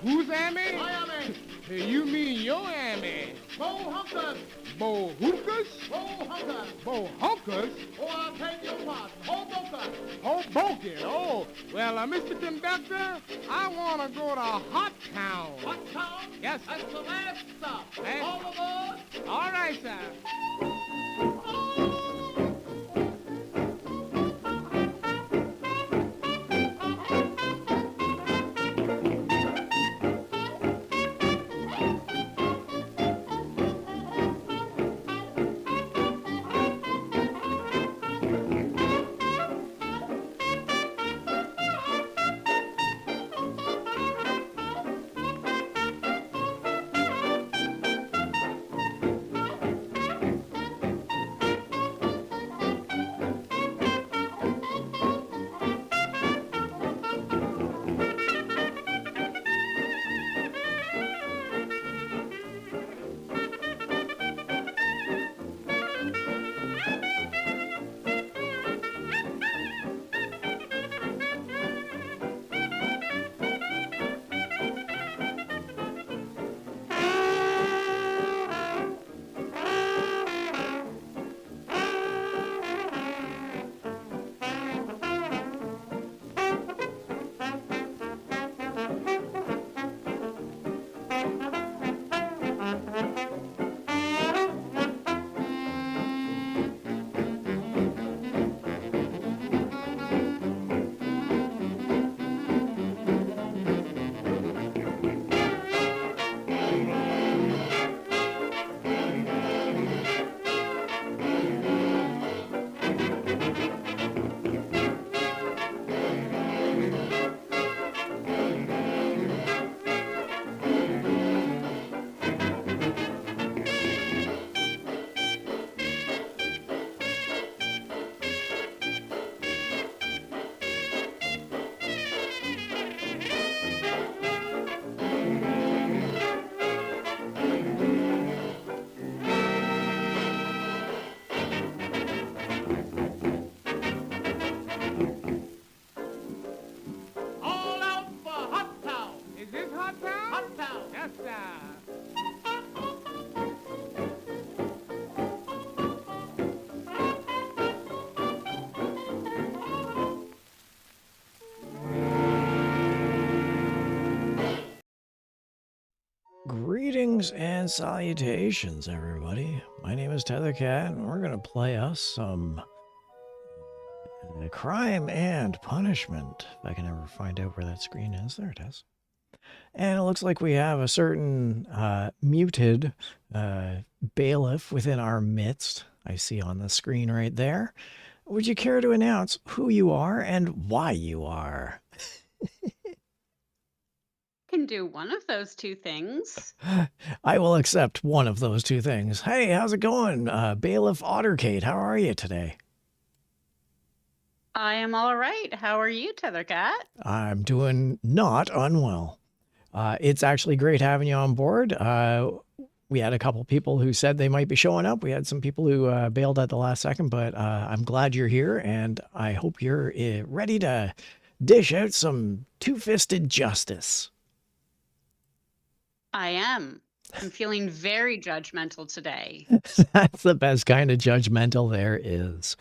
Who's Ammy? I am a Hey, you mean your Ammy? Bo-hunkers. Bo-hookers? Bo-hunkers. Bo-hunkers? Oh, I beg your pardon. Hoboken. Hoboken. Oh, well, Mr. Conductor, I want to go to Hot Town. Hot town? Yes, sir. That's the last stop. Hey. All aboard. All right, sir. All out for Hot Town. Is this Hot Town? Hot Town. Yes, sir. Greetings and salutations, everybody. My name is Tethercat, and we're going to play us some Crime and Punishment. If I can ever find out where that screen is. There it is. And it looks like we have a certain muted bailiff within our midst. I see on the screen right there. Would you care to announce who you are and why you are? Can do one of those two things. I will accept one of those two things. Hey, how's it going? Bailiff Ottercade, how are you today? I am all right. How are you, Tethercat? I'm doing not unwell. It's actually great having you on board. We had a couple people who said they might be showing up. We had some people who bailed at the last second, but I'm glad you're here, and I hope you're ready to dish out some two-fisted justice. I am. I'm feeling very judgmental today. That's the best kind of judgmental there is.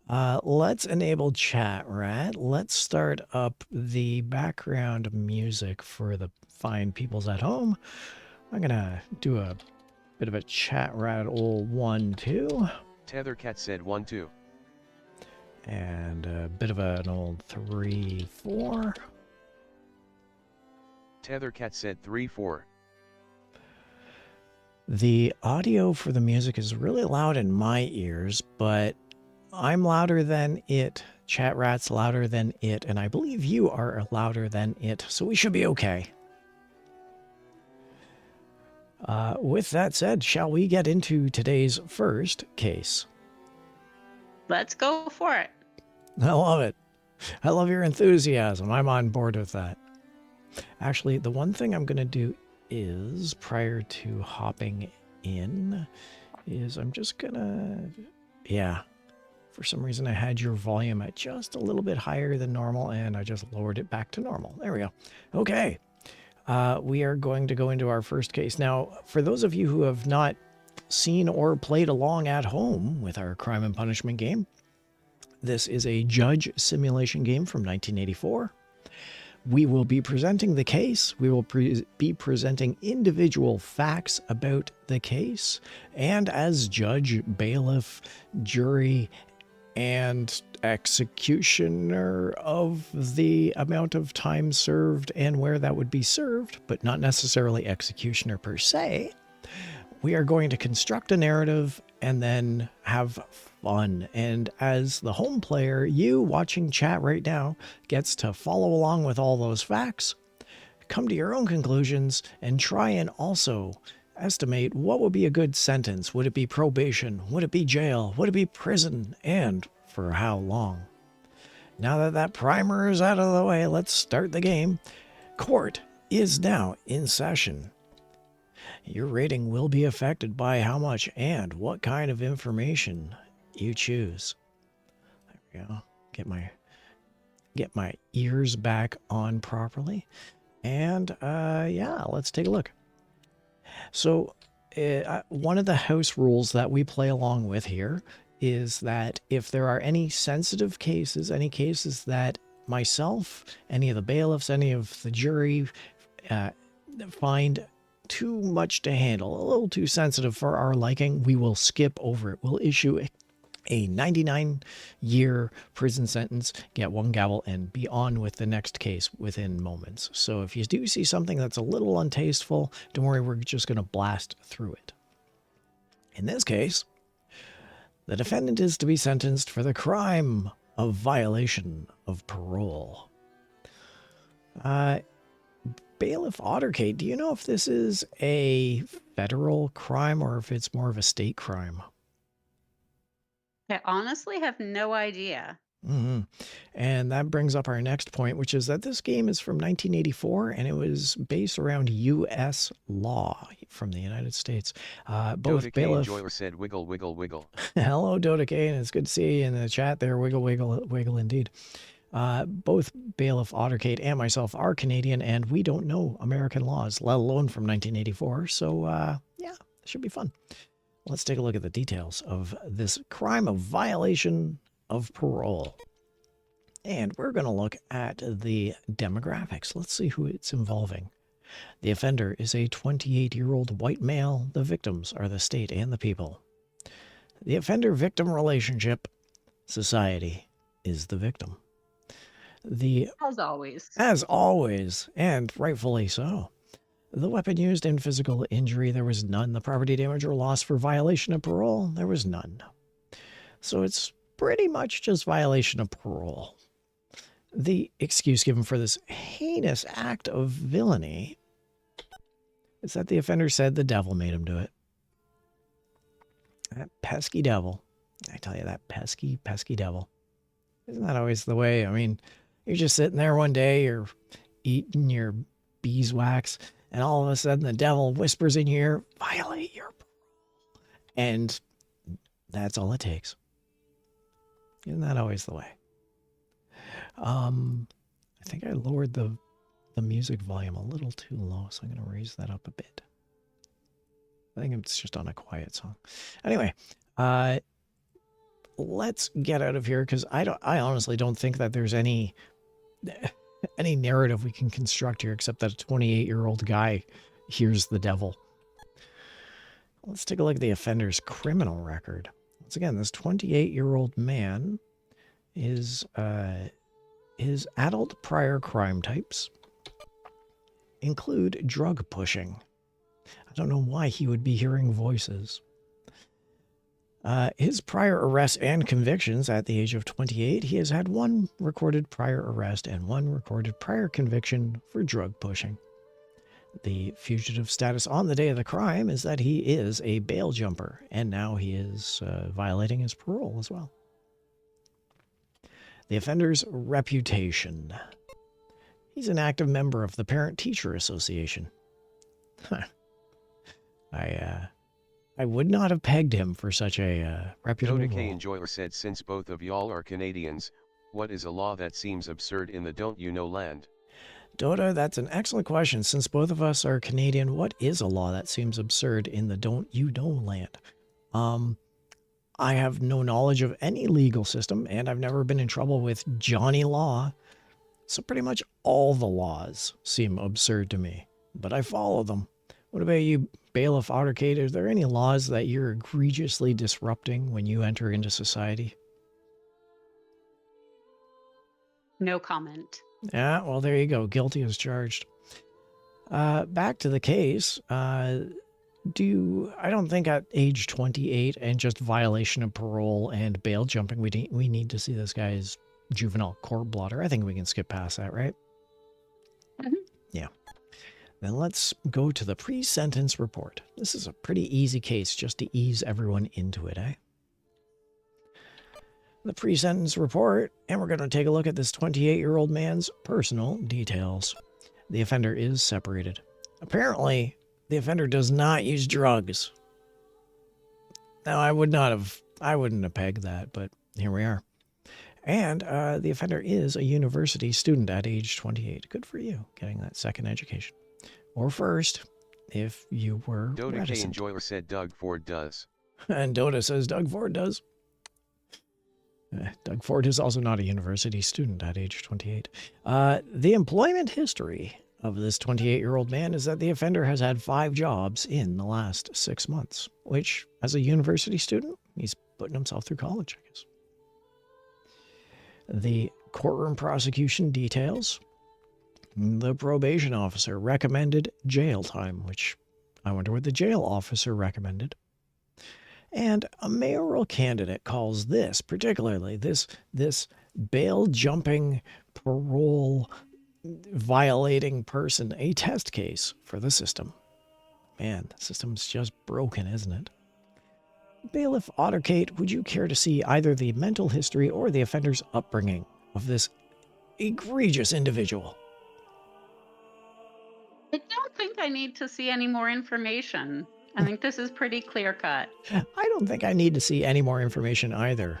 Let's enable chat, right? Let's start up the background music for the fine peoples at home. I'm gonna do a bit of a chat rat old 1-2. Tethercat said 1-2. And a bit of an old 3-4. Tethercat said 3-4. The audio for the music is really loud in my ears, but I'm louder than it. Chat rat's louder than it, and I believe you are louder than it, so we should be okay. With that said, shall we get into today's first case? Let's go for it. I love it. I love your enthusiasm. I'm on board with that. Actually, the one thing I'm going to do is, prior to hopping in, is I'm just going to... Yeah. For some reason, I had your volume at just a little bit higher than normal, and I just lowered it back to normal. There we go. Okay. we are going to go into our first case. Now, for those of you who have not seen or played along at home with our crime and punishment game, this is a judge simulation game from 1984. We will be presenting the case. We will be presenting individual facts about the case. And as judge, bailiff, jury, and executioner of the amount of time served and where that would be served, but not necessarily executioner per se, we are going to construct a narrative and then have fun. And as the home player, you watching chat right now gets to follow along with all those facts, come to your own conclusions, and try and also estimate what would be a good sentence. Would it be probation? Would it be jail? Would it be prison? And for how long? Now that that primer is out of the way, let's start the game. Court is now in session. Your rating will be affected by how much and what kind of information you choose. There we go. Get my ears back on properly. And yeah, let's take a look. So one of the house rules that we play along with here is that if there are any sensitive cases, any cases that myself, any of the bailiffs, any of the jury find too much to handle, a little too sensitive for our liking, we will skip over it. We'll issue a 99-year prison sentence, get one gavel, and be on with the next case within moments. So if you do see something that's a little untasteful, don't worry, we're just going to blast through it. In this case, the defendant is to be sentenced for the crime of violation of parole. Bailiff Ottercate, do you know if this is a federal crime or if it's more of a state crime? I honestly have no idea. Mm-hmm. And that brings up our next point, which is that this game is from 1984 and it was based around U.S. law from the United States. Both Dota bailiff... Joyler said wiggle, wiggle, wiggle. Hello, Dota K, and it's good to see you in the chat there. Wiggle, wiggle, wiggle indeed. Both Bailiff Ottercate and myself are Canadian, and we don't know American laws, let alone from 1984. So, yeah, it should be fun. Let's take a look at the details of this crime of violation of parole. And we're going to look at the demographics. Let's see who it's involving. The offender is a 28-year-old white male. The victims are the state and the people. The offender-victim relationship, society is the victim. As always, and rightfully so. The weapon used in physical injury, there was none. The property damage or loss for violation of parole, there was none. So it's pretty much just violation of parole. The excuse given for this heinous act of villainy is that the offender said the devil made him do it. That pesky devil. I tell you, that pesky, pesky devil. Isn't that always the way? I mean, you're just sitting there one day, you're eating your beeswax, and all of a sudden the devil whispers in your ear, violate your parole. And that's all it takes. Isn't that always the way? I think I lowered the music volume a little too low, so I'm going to raise that up a bit. I think it's just on a quiet song. Anyway, let's get out of here, because I honestly don't think that there's any narrative we can construct here except that a 28-year-old guy hears the devil. Let's take a look at the offender's criminal record. Once again, this 28-year-old man is his adult prior crime types include drug pushing. I don't know why he would be hearing voices. His prior arrests and convictions at the age of 28, he has had one recorded prior arrest and one recorded prior conviction for drug pushing. The fugitive status on the day of the crime is that he is a bail jumper, and now he is violating his parole as well. The offender's reputation. He's an active member of the Parent-Teacher Association. I would not have pegged him for such a reputable Dota K role. Enjoyer said, since both of y'all are Canadians, what is a law that seems absurd in the don't you know land? Dota, that's an excellent question. Since both of us are Canadian, what is a law that seems absurd in the don't you know land? I have no knowledge of any legal system, and I've never been in trouble with Johnny Law. So pretty much all the laws seem absurd to me, but I follow them. What about you, Bailiff Ottercade? Are there any laws that you're egregiously disrupting when you enter into society? No comment. Yeah, well, there you go. Guilty as charged. Back to the case. I don't think at age 28 and just violation of parole and bail jumping, we need to see this guy's juvenile court blotter. I think we can skip past that, right? Mm-hmm. Yeah. Then let's go to the pre-sentence report. This is a pretty easy case just to ease everyone into it, eh? The pre-sentence report, and we're going to take a look at this 28-year-old man's personal details. The offender is separated. Apparently, the offender does not use drugs. Now, I wouldn't have pegged that, but here we are. And the offender is a university student at age 28. Good for you, getting that second education. Or first, if you were Dota K reticent. Enjoyer said Doug Ford does. And Dota says Doug Ford does. Doug Ford is also not a university student at age 28. The employment history of this 28-year-old man is that the offender has had 5 jobs in the last 6 months, which, as a university student, he's putting himself through college, I guess. The courtroom prosecution details. The probation officer recommended jail time, which I wonder what the jail officer recommended. And a mayoral candidate calls this, particularly this bail jumping, parole violating person, a test case for the system. Man, the system's just broken, isn't it? Bailiff Ottercate, would you care to see either the mental history or the offender's upbringing of this egregious individual? I don't think I need to see any more information. I think this is pretty clear-cut. I don't think I need to see any more information either.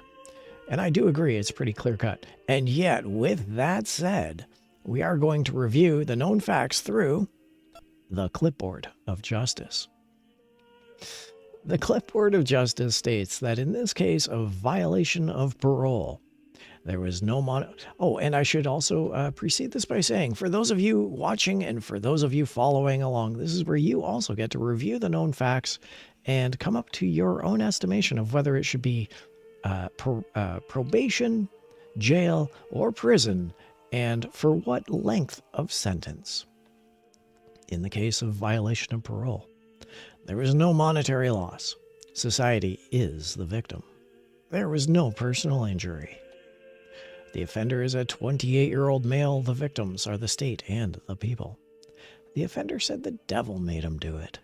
And I do agree it's pretty clear-cut. And yet, with that said, we are going to review the known facts through the clipboard of justice. The clipboard of justice states that in this case of violation of parole, there was no and I should also precede this by saying, for those of you watching and for those of you following along, this is where you also get to review the known facts and come up to your own estimation of whether it should be probation, jail, or prison, and for what length of sentence. In the case of violation of parole, there is no monetary loss. Society is the victim. There was no personal injury. The offender is a 28-year-old male. The victims are the state and the people. The offender said the devil made him do it.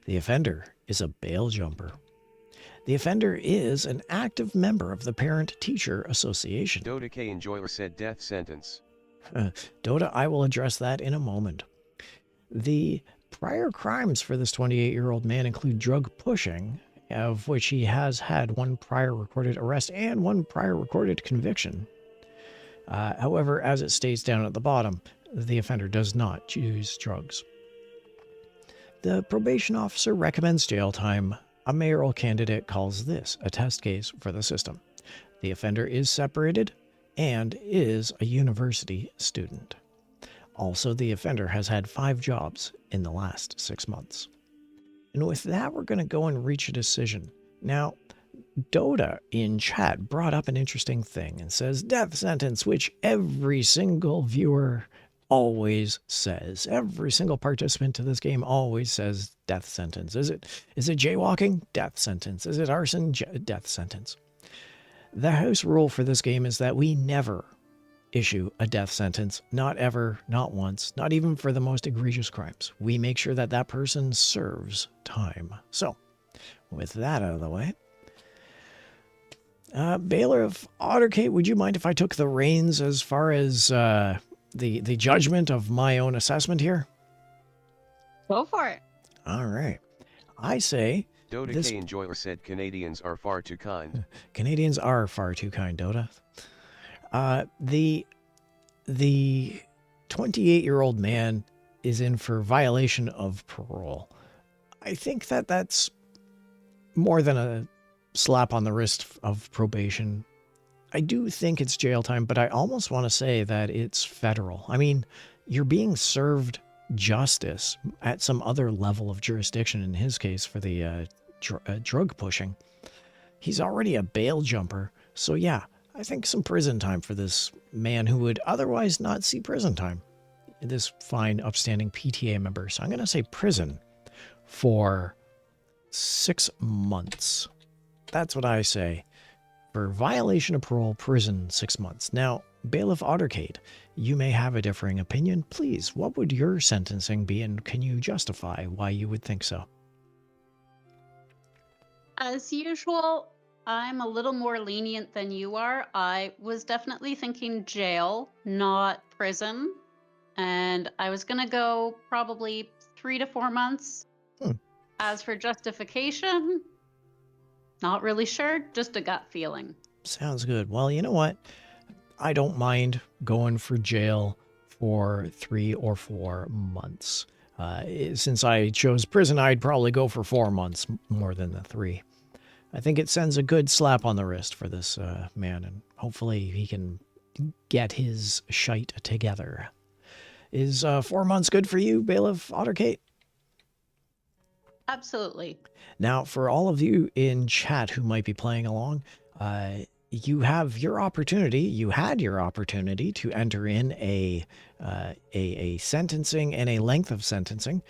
The offender is a bail jumper. The offender is an active member of the Parent-Teacher Association. Dota K Enjoyer said death sentence. Dota, I will address that in a moment. The prior crimes for this 28-year-old man include drug pushing, of which he has had 1 prior recorded arrest and 1 prior recorded conviction. However, as it states down at the bottom, the offender does not use drugs. The probation officer recommends jail time. A mayoral candidate calls this a test case for the system. The offender is separated and is a university student. Also, the offender has had 5 jobs in the last 6 months. And with that, we're going to go and reach a decision. Now, Dota in chat brought up an interesting thing and says death sentence, which every single viewer always says. Every single participant to this game always says death sentence. Is it jaywalking? Death sentence. Is it arson? Death sentence. The house rule for this game is that we never issue a death sentence. Not ever, not once, not even for the most egregious crimes. We make sure that that person serves time. So, with that out of the way, Bailiff Ottercate, would you mind if I took the reins as far as the judgment of my own assessment here? Go for it. All right. I say... Dota K Enjoyer said Canadians are far too kind. Canadians are far too kind, Dota. The 28-year-old man is in for violation of parole. I think that that's more than a slap on the wrist of probation. I do think it's jail time, but I almost want to say that it's federal. I mean, you're being served justice at some other level of jurisdiction, in his case for the drug pushing. He's already a bail jumper, so yeah, I think some prison time for this man who would otherwise not see prison time. This fine, upstanding PTA member. So I'm going to say prison for 6 months. That's what I say. For violation of parole, prison 6 months. Now, Bailiff Ottercade, you may have a differing opinion. Please, what would your sentencing be, and can you justify why you would think so? As usual, I'm a little more lenient than you are. I was definitely thinking jail, not prison. And I was going to go probably 3 to 4 months. As for justification, not really sure, just a gut feeling. Sounds good. Well, you know what? I don't mind going for jail for 3 or 4 months. Since I chose prison, I'd probably go for 4 months more than the 3. I think it sends a good slap on the wrist for this man, and hopefully he can get his shite together. Is 4 months good for you, Bailiff Ottercade? Absolutely. Now, for all of you in chat who might be playing along, you have your opportunity. You had your opportunity to enter in a sentencing and a length of sentencing.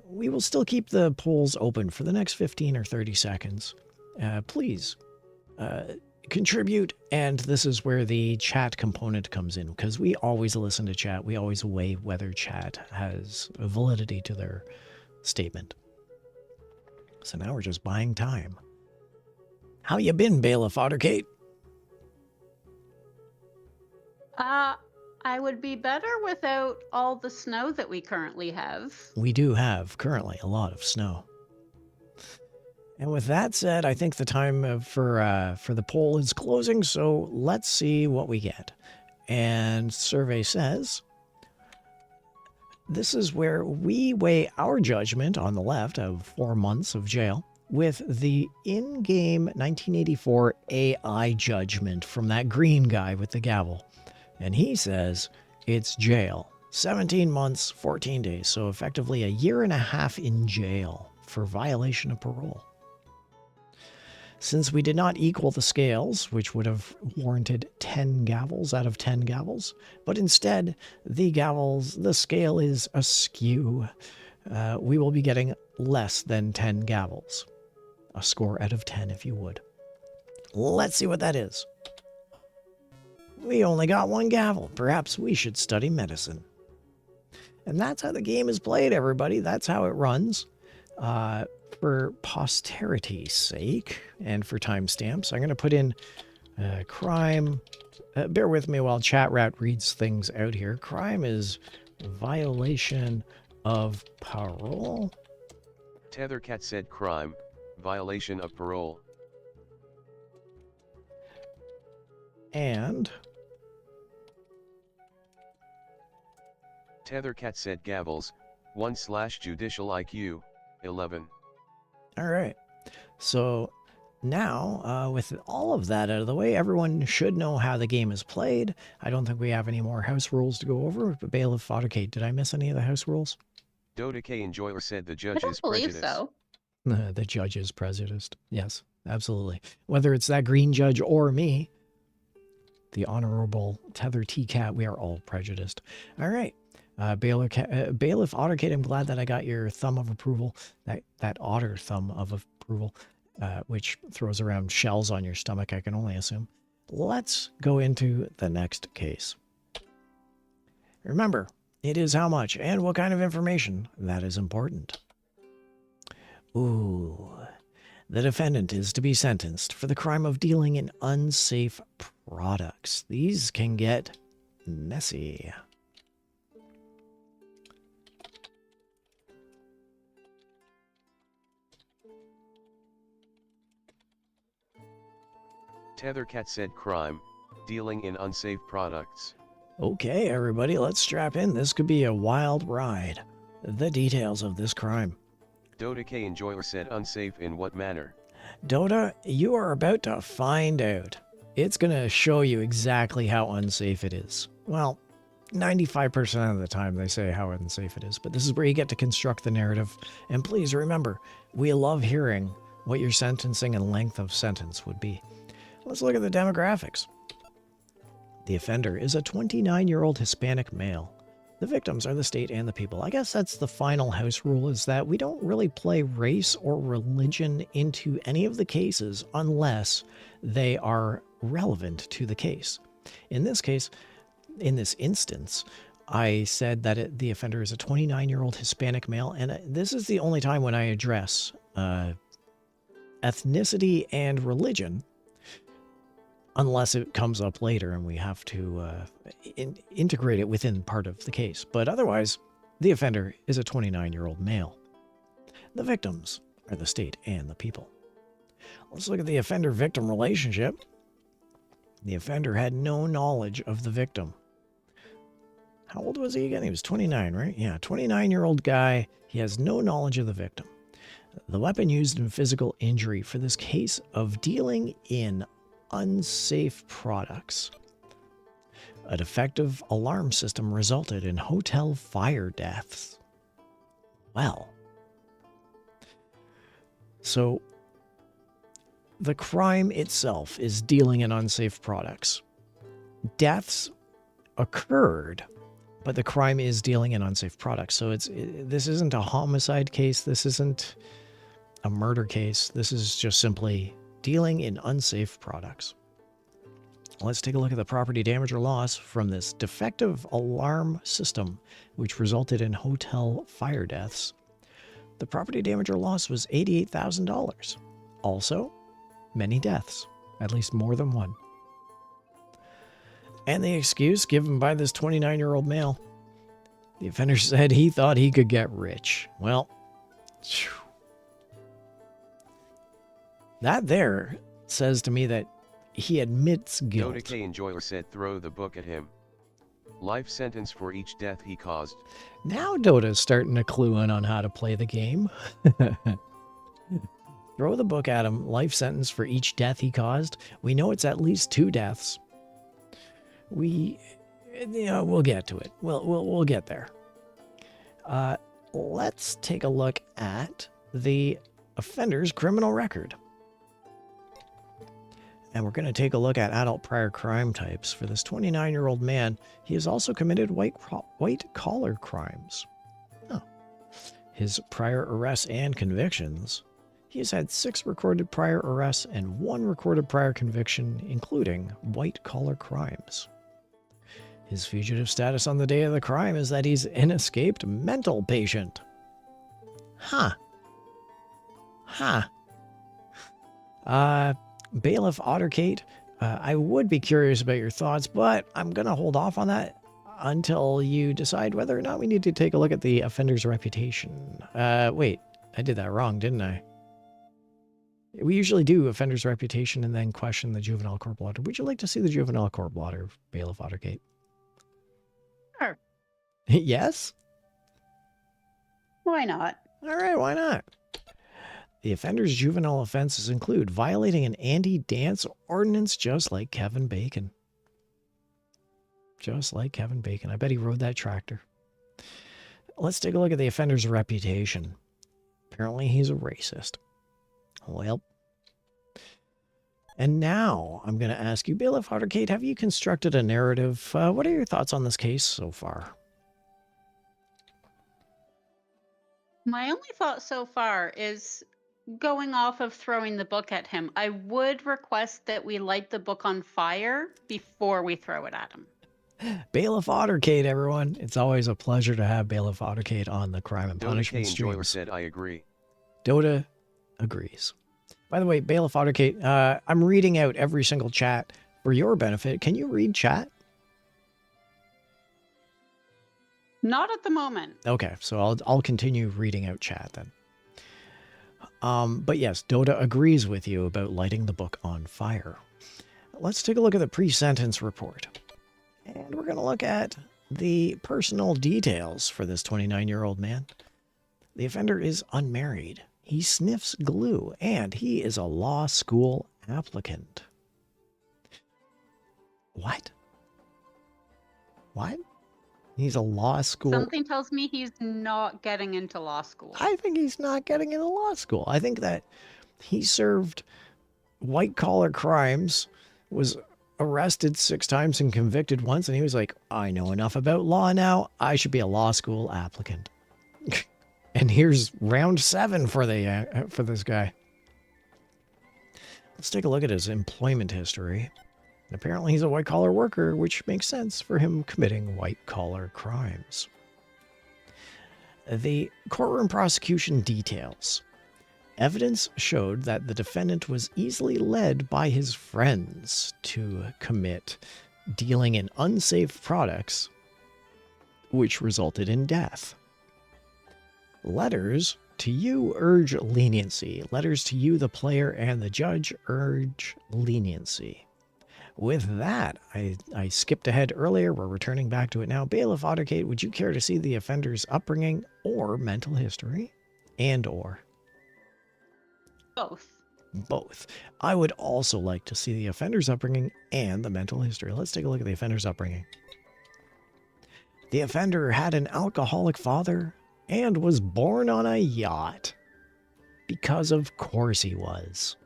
We will still keep the polls open for the next 15 or 30 seconds. Please contribute, and this is where the chat component comes in, because we always listen to chat. We always weigh whether chat has validity to their statement. So now we're just buying time. How you been, Bailiff Ottercade? I would be better without all the snow that we currently have. We do have currently a lot of snow. And with that said, I think the time for the poll is closing, so let's see what we get. And survey says, this is where we weigh our judgment on the left of 4 months of jail with the in-game 1984 AI judgment from that green guy with the gavel. And he says it's jail. 17 months, 14 days. So effectively a 1.5 years in jail for violation of parole. Since we did not equal the scales, which would have warranted 10 gavels out of 10 gavels, but instead the scale is askew, we will be getting less than 10 gavels. A score out of 10, if you would. Let's see what that is. We only got 1 gavel. Perhaps we should study medicine. And that's how the game is played, everybody. That's how it runs. For posterity's sake and for timestamps, I'm going to put in crime. Bear with me while Chat Rat reads things out here. Crime is violation of parole. Tethercat said crime, violation of parole. And Tethercat said gavels, 1/judicial IQ, 11. All right. So now, with all of that out of the way, everyone should know how the game is played. I don't think we have any more house rules to go over. But Bailiff Ottercade, did I miss any of the house rules? Dota K Enjoyer said the I judge don't is believe prejudiced. so. The judge is prejudiced. Yes, absolutely. Whether it's that green judge or me, the Honourable Tether T Cat, we are all prejudiced. All right. Bailiff Ottercade, I'm glad that I got your thumb of approval, that otter thumb of approval, which throws around shells on your stomach, I can only assume. Let's go into the next case. Remember, it is how much and what kind of information that is important. Ooh, the defendant is to be sentenced for the crime of dealing in unsafe products. These can get messy. Tethercat said crime, dealing in unsafe products. Okay, everybody, let's strap in. This could be a wild ride. The details of this crime. Dota K Enjoyer said unsafe in what manner? Dota, you are about to find out. It's going to show you exactly how unsafe it is. Well, 95% of the time they say how unsafe it is, but this is where you get to construct the narrative. And please remember, we love hearing what your sentencing and length of sentence would be. Let's look at the demographics. The offender is a 29-year-old Hispanic male. The victims are the state and the people. I guess that's the final house rule, is that we don't really play race or religion into any of the cases unless they are relevant to the case. In this case, in this instance, I said that the offender is a 29-year-old Hispanic male, and this is the only time when I address ethnicity and religion, unless it comes up later and we have to integrate it within part of the case. But otherwise, the offender is a 29-year-old male. The victims are the state and the people. Let's look at the offender-victim relationship. The offender had no knowledge of the victim. How old was he again? He was 29, right? Yeah, 29-year-old guy. He has no knowledge of the victim. The weapon used in physical injury for this case of dealing in unsafe products. A defective alarm system resulted in hotel fire deaths. Well, so the crime itself is dealing in unsafe products. Deaths occurred, but the crime is dealing in unsafe products. So this isn't a homicide case. This isn't a murder case. This is just simply dealing in unsafe products. Let's take a look at the property damage or loss from this defective alarm system, which resulted in hotel fire deaths. The property damage or loss was $88,000. Also, many deaths, at least more than one. And the excuse given by this 29-year-old male. The offender said he thought he could get rich. Well, phew. That there says to me that he admits guilt. Dota K Enjoyer said throw the book at him. Life sentence for each death he caused. Now Dota's starting to clue in on how to play the game. Throw the book at him. Life sentence for each death he caused. We know it's at least 2 deaths. We'll get to it. We'll get there. Let's take a look at the offender's criminal record. And we're going to take a look at adult prior crime types. For this 29-year-old man, he has also committed white-collar crimes. Oh. His prior arrests and convictions. He has had 6 recorded prior arrests and 1 recorded prior conviction, including white-collar crimes. His fugitive status on the day of the crime is that he's an escaped mental patient. Huh. Bailiff Ottercate, I would be curious about your thoughts, but I'm going to hold off on that until you decide whether or not we need to take a look at the offender's reputation. Wait, I did that wrong, didn't I? We usually do offender's reputation and then question the juvenile court blotter. Would you like to see the juvenile court blotter, Bailiff Ottercate? Sure. Yes? Why not? All right, why not? The offender's juvenile offenses include violating an anti-dance ordinance just like Kevin Bacon. Just like Kevin Bacon. I bet he rode that tractor. Let's take a look at the offender's reputation. Apparently he's a racist. Well. And now I'm going to ask you, Bailiff Ottercate, have you constructed a narrative? What are your thoughts on this case so far? My only thought so far is going off of throwing the book at him. I would request that we light the book on fire before we throw it at him. Bailiff Ottercate, everyone. It's always a pleasure to have Bailiff Ottercate on the Crime and Punishment Enjoyer streams. said I agree. Dota agrees. By the way, Bailiff Ottercate, I'm reading out every single chat for your benefit. Can you read chat? Not at the moment. Okay, so I'll continue reading out chat then. But yes, Dota agrees with you about lighting the book on fire. Let's take a look at the pre-sentence report. And we're going to look at the personal details for this 29-year-old man. The offender is unmarried. He sniffs glue, and he is a law school applicant. What? What? He's a law school. Something tells me he's not getting into law school. I think he's not getting into law school. I think that he served white-collar crimes, was arrested 6 times and convicted once, and he was like, I know enough about law now. I should be a law school applicant. And here's round 7 for this guy. Let's take a look at his employment history. Apparently he's a white-collar worker, which makes sense for him committing white-collar crimes. The courtroom prosecution details. Evidence showed that the defendant was easily led by his friends to commit dealing in unsafe products, which resulted in death. Letters to you urge leniency. Letters to you, the player, and the judge urge leniency. With that, I skipped ahead earlier. We're returning back to it now. Bailiff Ottercate, would you care to see the offender's upbringing or mental history? And/or? Both. Both. I would also like to see the offender's upbringing and the mental history. Let's take a look at the offender's upbringing. The offender had an alcoholic father and was born on a yacht. Because of course he was.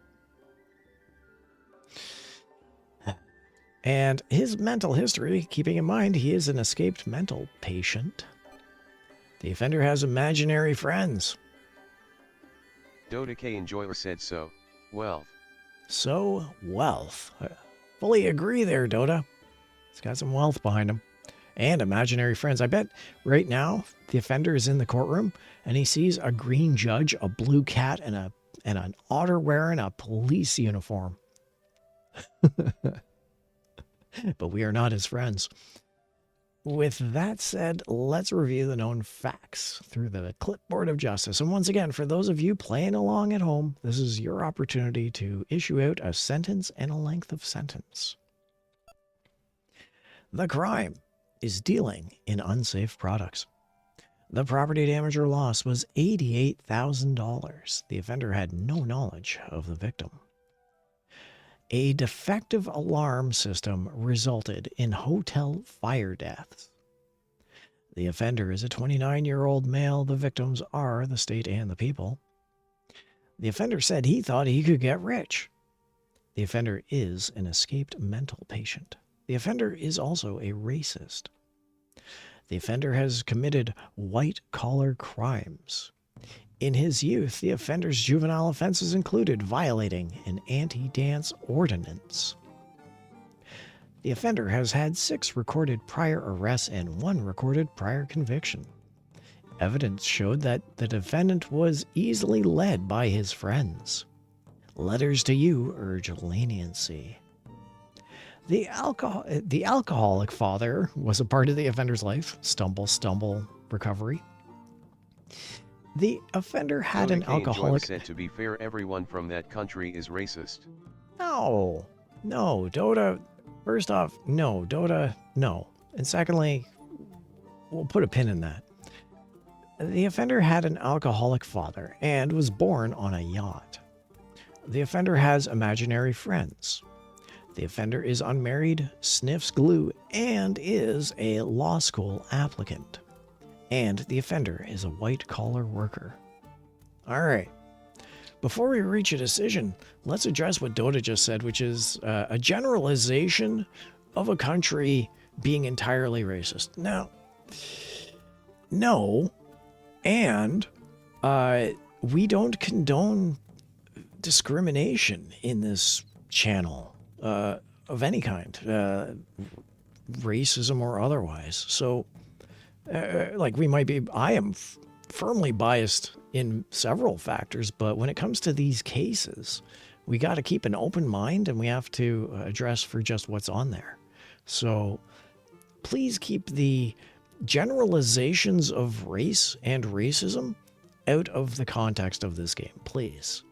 And his mental history, keeping in mind he is an escaped mental patient. The offender has imaginary friends. Dota K Enjoyer said so. Wealth. So, wealth. I fully agree there, Dota. He's got some wealth behind him. And imaginary friends. I bet right now the offender is in the courtroom and he sees a green judge, a blue cat, and an otter wearing a police uniform. But we are not his friends. With that said, let's review the known facts through the clipboard of justice. And once again, for those of you playing along at home, this is your opportunity to issue out a sentence and a length of sentence. The crime is dealing in unsafe products. The property damage or loss was $88,000. The offender had no knowledge of the victim. A defective alarm system resulted in hotel fire deaths. The offender is a 29-year-old male. The victims are the state and the people. The offender said he thought he could get rich. The offender is an escaped mental patient. The offender is also a racist. The offender has committed white-collar crimes. In his youth, the offender's juvenile offenses included violating an anti-dance ordinance. The offender has had 6 recorded prior arrests and 1 recorded prior conviction. Evidence showed that the defendant was easily led by his friends. Letters to you urge leniency. The alcoholic father was a part of the offender's life. Stumble, recovery. The offender had an alcoholic... said, to be fair, everyone from that country is racist. No, Dota. First off, no, Dota, no. And secondly, we'll put a pin in that. The offender had an alcoholic father and was born on a yacht. The offender has imaginary friends. The offender is unmarried, sniffs glue, and is a law school applicant. And the offender is a white-collar worker. All right. Before we reach a decision, let's address what Dota just said, which is a generalization of a country being entirely racist. Now, no, and we don't condone discrimination in this channel of any kind, racism or otherwise. So, I am firmly biased in several factors, but when it comes to these cases, we got to keep an open mind and we have to address for just what's on there. So please keep the generalizations of race and racism out of the context of this game, please.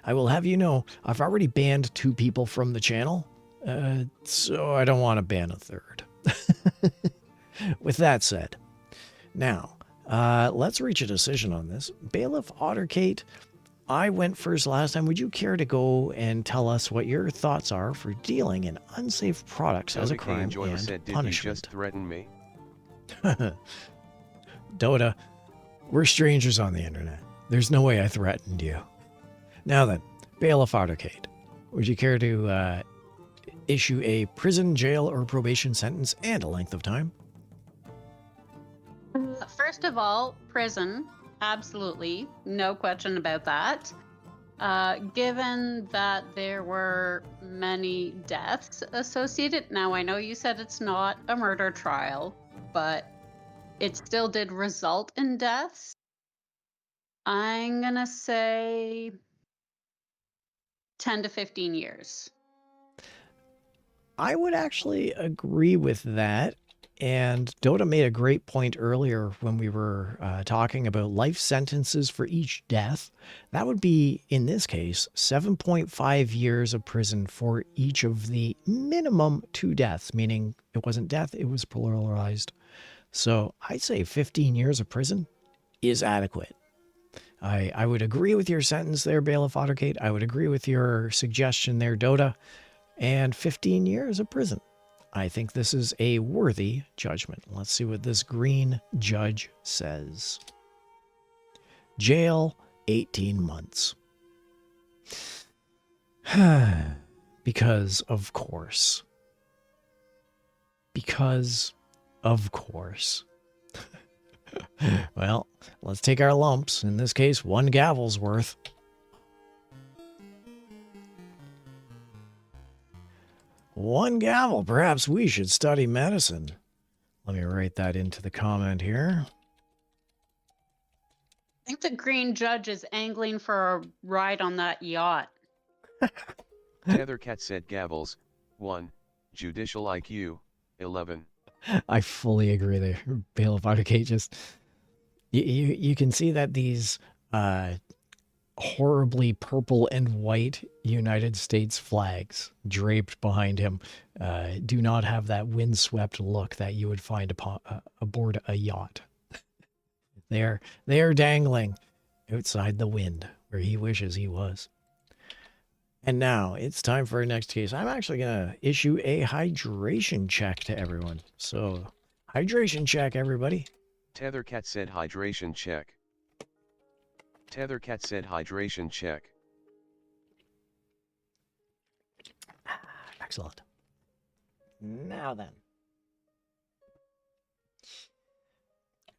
I will have you know, I've already banned 2 people from the channel So I don't want to ban a third. With that said, now, let's reach a decision on this. Bailiff Ottercate, I went first last time. Would you care to go and tell us what your thoughts are for dealing in unsafe products as a crime and said, punishment? Did you just threaten me? Dota, we're strangers on the internet. There's no way I threatened you. Now then, Bailiff Ottercate, would you care to issue a prison, jail, or probation sentence and a length of time? First of all, prison. Absolutely. No question about that. Given that there were many deaths associated, now I know you said it's not a murder trial, but it still did result in deaths. I'm going to say 10 to 15 years. I would actually agree with that. And Dota made a great point earlier when we were talking about life sentences for each death. That would be, in this case, 7.5 years of prison for each of the minimum 2 deaths, meaning it wasn't death, it was pluralized. So I'd say 15 years of prison is adequate. I would agree with your sentence there, Bailiff Ottercate. I would agree with your suggestion there, Dota. And 15 years of prison. I think this is a worthy judgment. Let's see what this green judge says. Jail, 18 months. Because of course. Because of course. Well, let's take our lumps. In this case, 1 gavel's worth. One gavel. Perhaps we should study medicine. Let me write that into the comment here. I think the green judge is angling for a ride on that yacht. Tethercat said gavels, 1, judicial IQ, 11. I fully agree there. Bailiff Ottercate, just you can see that these horribly purple and white United States flags draped behind him do not have that windswept look that you would find aboard a yacht. They are dangling outside the wind where he wishes he was. And now it's time for our next case. I'm actually going to issue a hydration check to everyone. So hydration check, everybody. Tethercat said hydration check. Tethercat said hydration check. Excellent. Now then.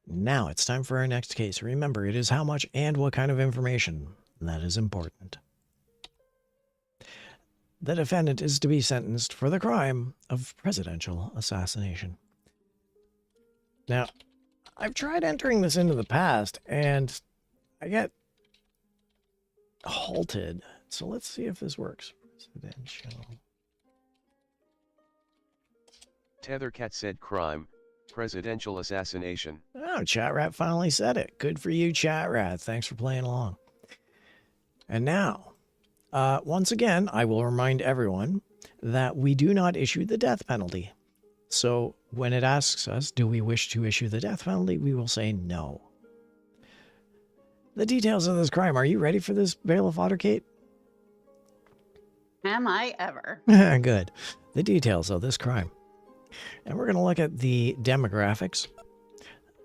Now it's time for our next case. Remember, it is how much and what kind of information that is important. The defendant is to be sentenced for the crime of presidential assassination. Now, I've tried entering this into the past, and I get halted. So let's see if this works. Presidential. Tethercat said crime, presidential assassination. Oh, Chat Rat finally said it. Good for you, Chat Rat. Thanks for playing along. And now, once again, I will remind everyone that we do not issue the death penalty. So when it asks us, do we wish to issue the death penalty, we will say no. The details of this crime. Are you ready for this, Bailiff Ottercate? Am I ever? Good. The details of this crime. And we're going to look at the demographics.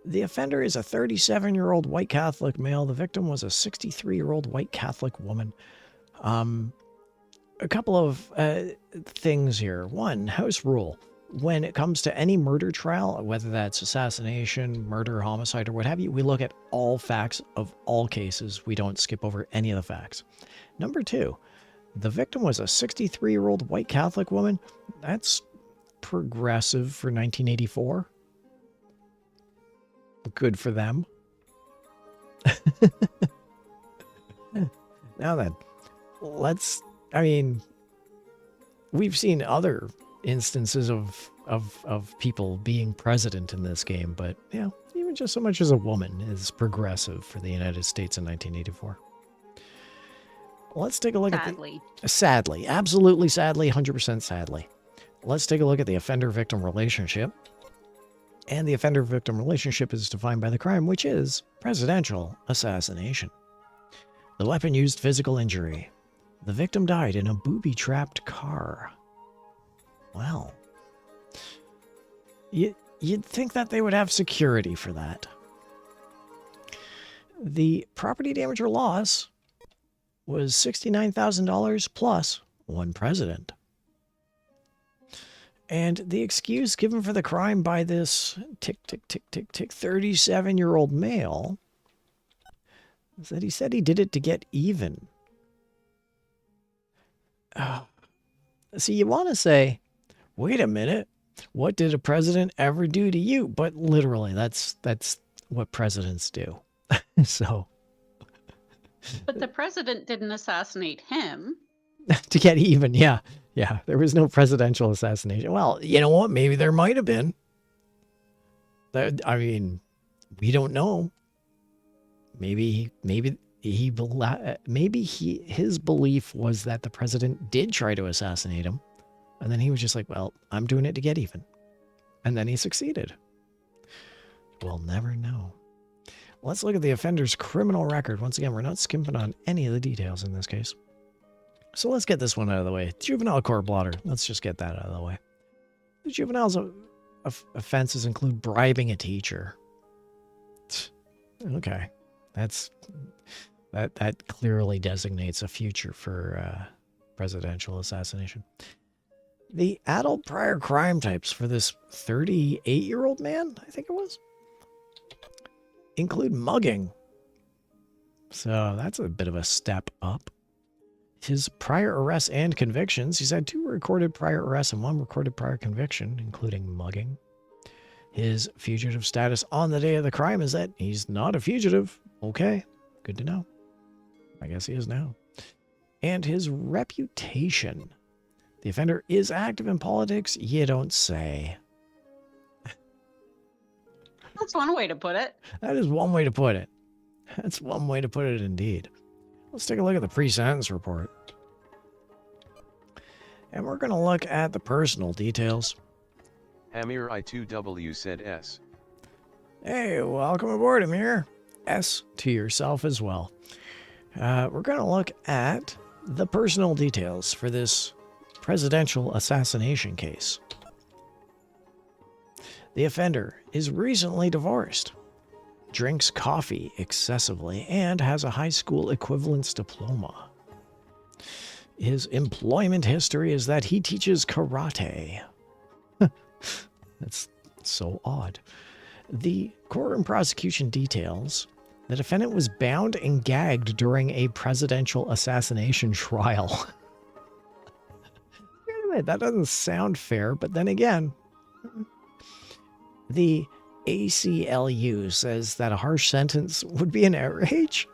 The offender is a 37-year-old white Catholic male. The victim was a 63-year-old white Catholic woman. A couple of things here. One, house rule. When it comes to any murder trial, whether that's assassination, murder, homicide, or what have you, we look at all facts of all cases. We don't skip over any of the facts. Number 2, the victim was a 63-year-old white Catholic woman. That's progressive for 1984. Good for them. Now then, we've seen other instances of people being president in this game, but yeah, even just so much as a woman is progressive for the United States in 1984. Let's take a look Sadly. at the... Sadly. Absolutely sadly. 100% sadly. Let's take a look at the offender-victim relationship. And the offender-victim relationship is defined by the crime, which is presidential assassination. The weapon used physical injury. The victim died in a booby-trapped car. Well, you'd think that they would have security for that. The property damage or loss was $69,000 plus one president. And the excuse given for the crime by this tick, 37-year-old male is that he said he did it to get even. See, you want to say, wait a minute, what did a president ever do to you? But literally, that's what presidents do. So. But the president didn't assassinate him. To get even, yeah. Yeah, there was no presidential assassination. Well, you know what? Maybe there might have been. I mean, we don't know. Maybe his belief was that the president did try to assassinate him. And then he was just like, well, I'm doing it to get even. And then he succeeded. We'll never know. Let's look at the offender's criminal record. Once again, we're not skimping on any of the details in this case. So let's get this one out of the way. Juvenile court blotter. Let's just get that out of the way. The juvenile's offenses include bribing a teacher. Okay. That clearly designates a future for presidential assassination. The adult prior crime types for this 38-year-old man, I think it was, include mugging. So that's a bit of a step up. His prior arrests and convictions, he's had 2 recorded prior arrests and 1 recorded prior conviction, including mugging. His fugitive status on the day of the crime is that he's not a fugitive. Okay, good to know. I guess he is now. And his reputation. The offender is active in politics, you don't say. That's one way to put it. That is one way to put it. That's one way to put it indeed. Let's take a look at the pre-sentence report. And we're going to look at the personal details. Amir I2W said S. Hey, welcome aboard, Amir. S to yourself as well. We're going to look at the personal details for this presidential assassination case. The offender is recently divorced, drinks coffee excessively, and has a high school equivalence diploma. His employment history is that he teaches karate. That's so odd. The court and prosecution details the defendant was bound and gagged during a presidential assassination trial. That doesn't sound fair, but then again, the ACLU says that a harsh sentence would be an outrage.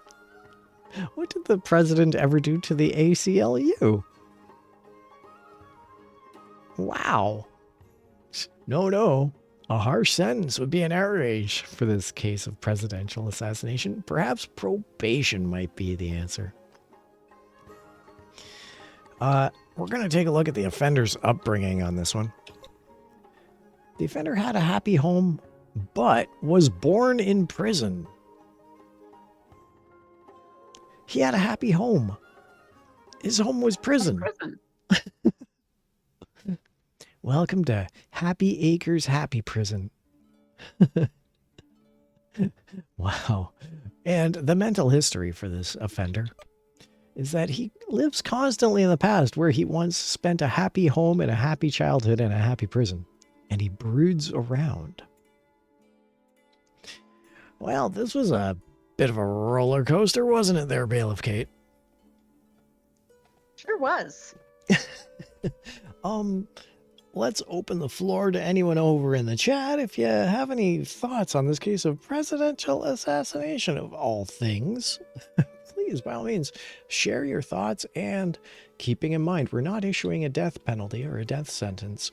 What did the president ever do to the ACLU? Wow. No. A harsh sentence would be an outrage for this case of presidential assassination. Perhaps probation might be the answer. We're going to take a look at the offender's upbringing on this one. The offender had a happy home, but was born in prison. He had a happy home. His home was prison. Welcome to Happy Acres, Happy Prison. Wow. And the mental history for this offender is that he lives constantly in the past where he once spent a happy home and a happy childhood and a happy prison. And he broods around. Well, this was a bit of a roller coaster, wasn't it there, Bailiff Kate? Sure was. Let's open the floor to anyone over in the chat if you have any thoughts on this case of presidential assassination of all things. Please, by all means, share your thoughts, and keeping in mind, we're not issuing a death penalty or a death sentence.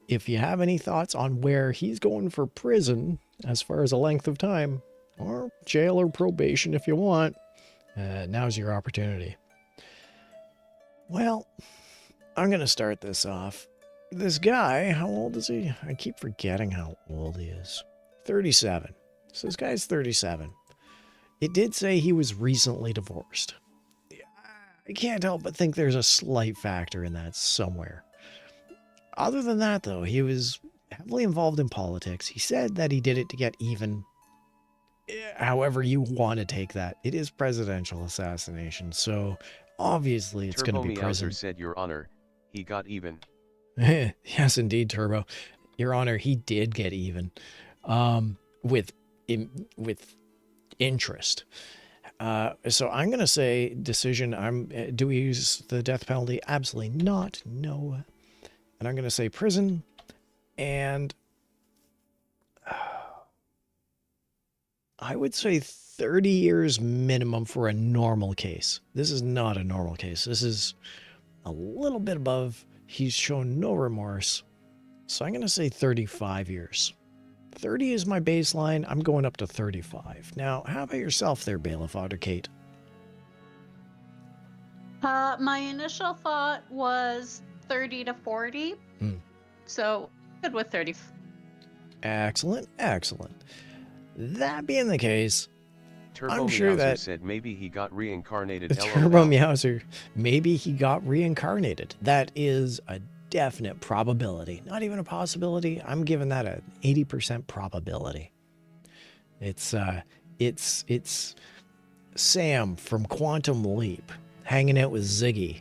If you have any thoughts on where he's going for prison, as far as a length of time, or jail or probation if you want, now's your opportunity. Well, I'm going to start this off. This guy, how old is he? I keep forgetting how old he is. 37. So this guy's 37. It did say he was recently divorced. I can't help but think there's a slight factor in that somewhere. Other than that, though, he was heavily involved in politics. He said that he did it to get even. However you want to take that. It is presidential assassination, so obviously it's going to be prison. Turbo said, Your Honor, he got even. Yes, indeed, Turbo. Your Honor, he did get even. With interest. So I'm going to say decision. Do we use the death penalty? Absolutely not. No. And I'm going to say prison. And I would say 30 years minimum for a normal case. This is not a normal case. This is a little bit above. He's shown no remorse. So I'm going to say 35 years. 30 is my baseline. I'm going up to 35. Now, how about yourself there, Bailiff Otter Kate? My initial thought was 30 to 40. So, good with 30. Excellent, excellent. That being the case, Turbo I'm sure that said maybe he got reincarnated. Turbo Meowser, maybe he got reincarnated. That is a definite probability. Not even a possibility. I'm giving that an 80% probability. It's Sam from Quantum Leap hanging out with Ziggy.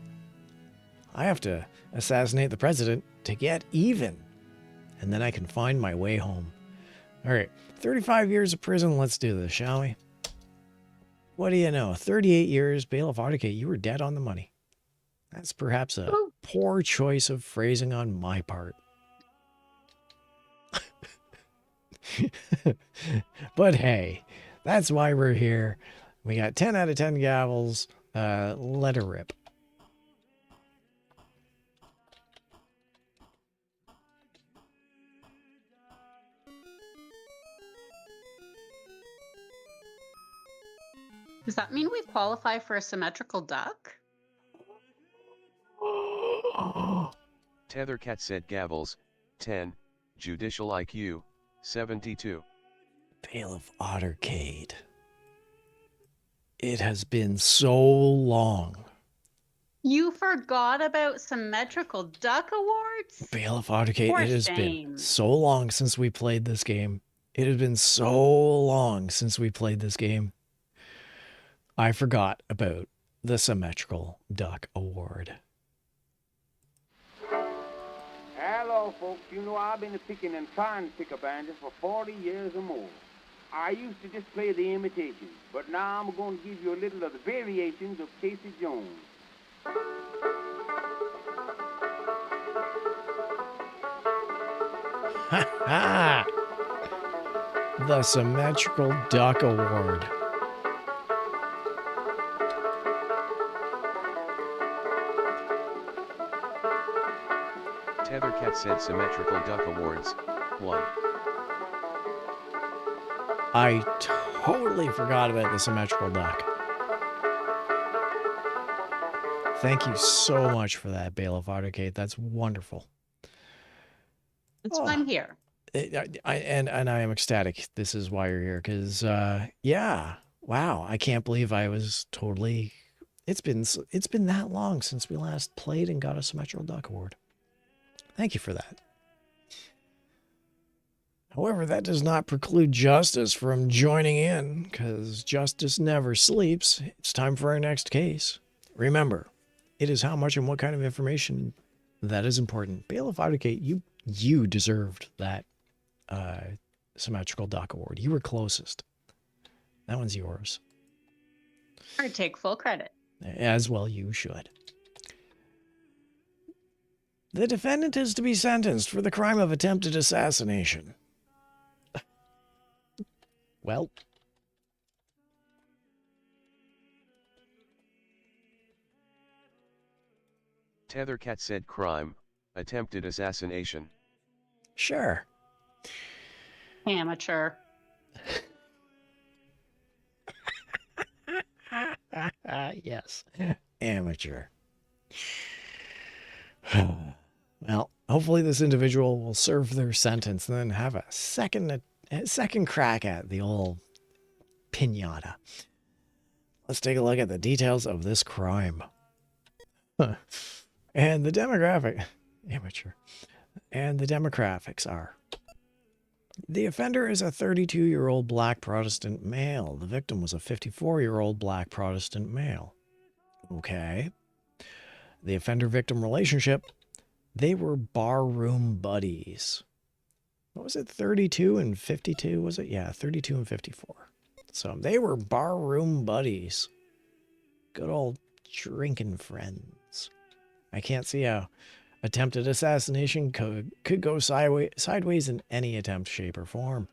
I have to assassinate the president to get even, and then I can find my way home. All right, 35 years of prison. Let's do this, shall we? What do you know? 38 years, Bailiff Articate, you were dead on the money. That's perhaps a poor choice of phrasing on my part. But hey, that's why we're here. We got 10 out of 10 gavels. Let her rip. Does that mean we qualify for a symmetrical duck? Tethercat said gavels, 10, judicial IQ, 72. Bailiff Ottercade. It has been so long. You forgot about symmetrical duck awards? Bailiff Ottercade, For it has shame. been so long since we played this game. It has been so long since we played this game. I forgot about the Symmetrical Duck Award. Hello, folks. You know I've been picking and trying to pick up banjos for 40 years or more. I used to just play the imitations, but now I'm going to give you a little of the variations of Casey Jones. Ha ha! The Symmetrical Duck Award. Tethercat said Symmetrical Duck Awards, 1. I totally forgot about the Symmetrical Duck. Thank you so much for that, Bailiff Ottercade. That's wonderful. That's why I'm here. I am ecstatic. This is why you're here, because yeah, wow, I can't believe I was totally. It's been that long since we last played and got a Symmetrical Duck Award. Thank you for that. However, that does not preclude Justice from joining in, because Justice never sleeps. It's time for our next case. Remember, it is how much and what kind of information that is important. Bailiff Advocate, you deserved that Symmetrical Duck Award. You were closest. That one's yours. I take full credit. As well you should. The defendant is to be sentenced for the crime of attempted assassination. Well. Tethercat said crime, attempted assassination. Sure. Amateur. Yes. Amateur. Well, hopefully this individual will serve their sentence and then have a second crack at the old pinata. Let's take a look at the details of this crime. And the demographic, amateur. And the demographics are: the offender is a 32-year-old black Protestant male. The victim was a 54-year-old black Protestant male. Okay. The offender-victim relationship, they were barroom buddies. What was it, 32 and 52, was it? Yeah, 32 and 54. So they were barroom buddies. Good old drinking friends. I can't see how attempted assassination could go sideways in any attempt, shape, or form.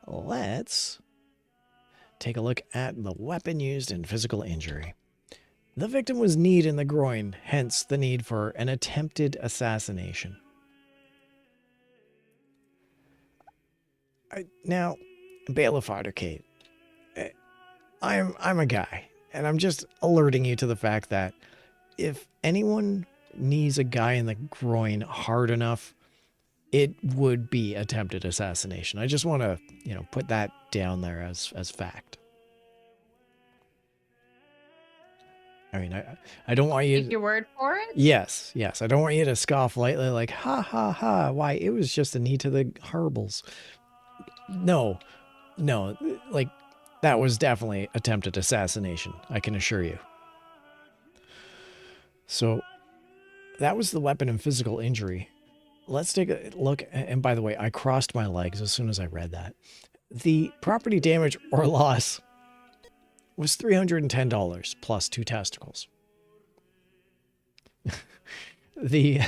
Let's take a look at the weapon used in physical injury. The victim was kneed in the groin, hence the need for an attempted assassination. Now, bailiff Tethercat, I'm a guy, and I'm just alerting you to the fact that if anyone knees a guy in the groin hard enough, it would be attempted assassination. I just want to, put that down there as fact. I mean, I don't want you Take your word for it? Yes. I don't want you to scoff lightly like, ha, ha, ha. Why, it was just a knee to the harbles. No, like, that was definitely attempted assassination, I can assure you. So, that was the weapon and physical injury. Let's take a look, and by the way, I crossed my legs as soon as I read that. The property damage or loss was $310 plus 2 testicles. The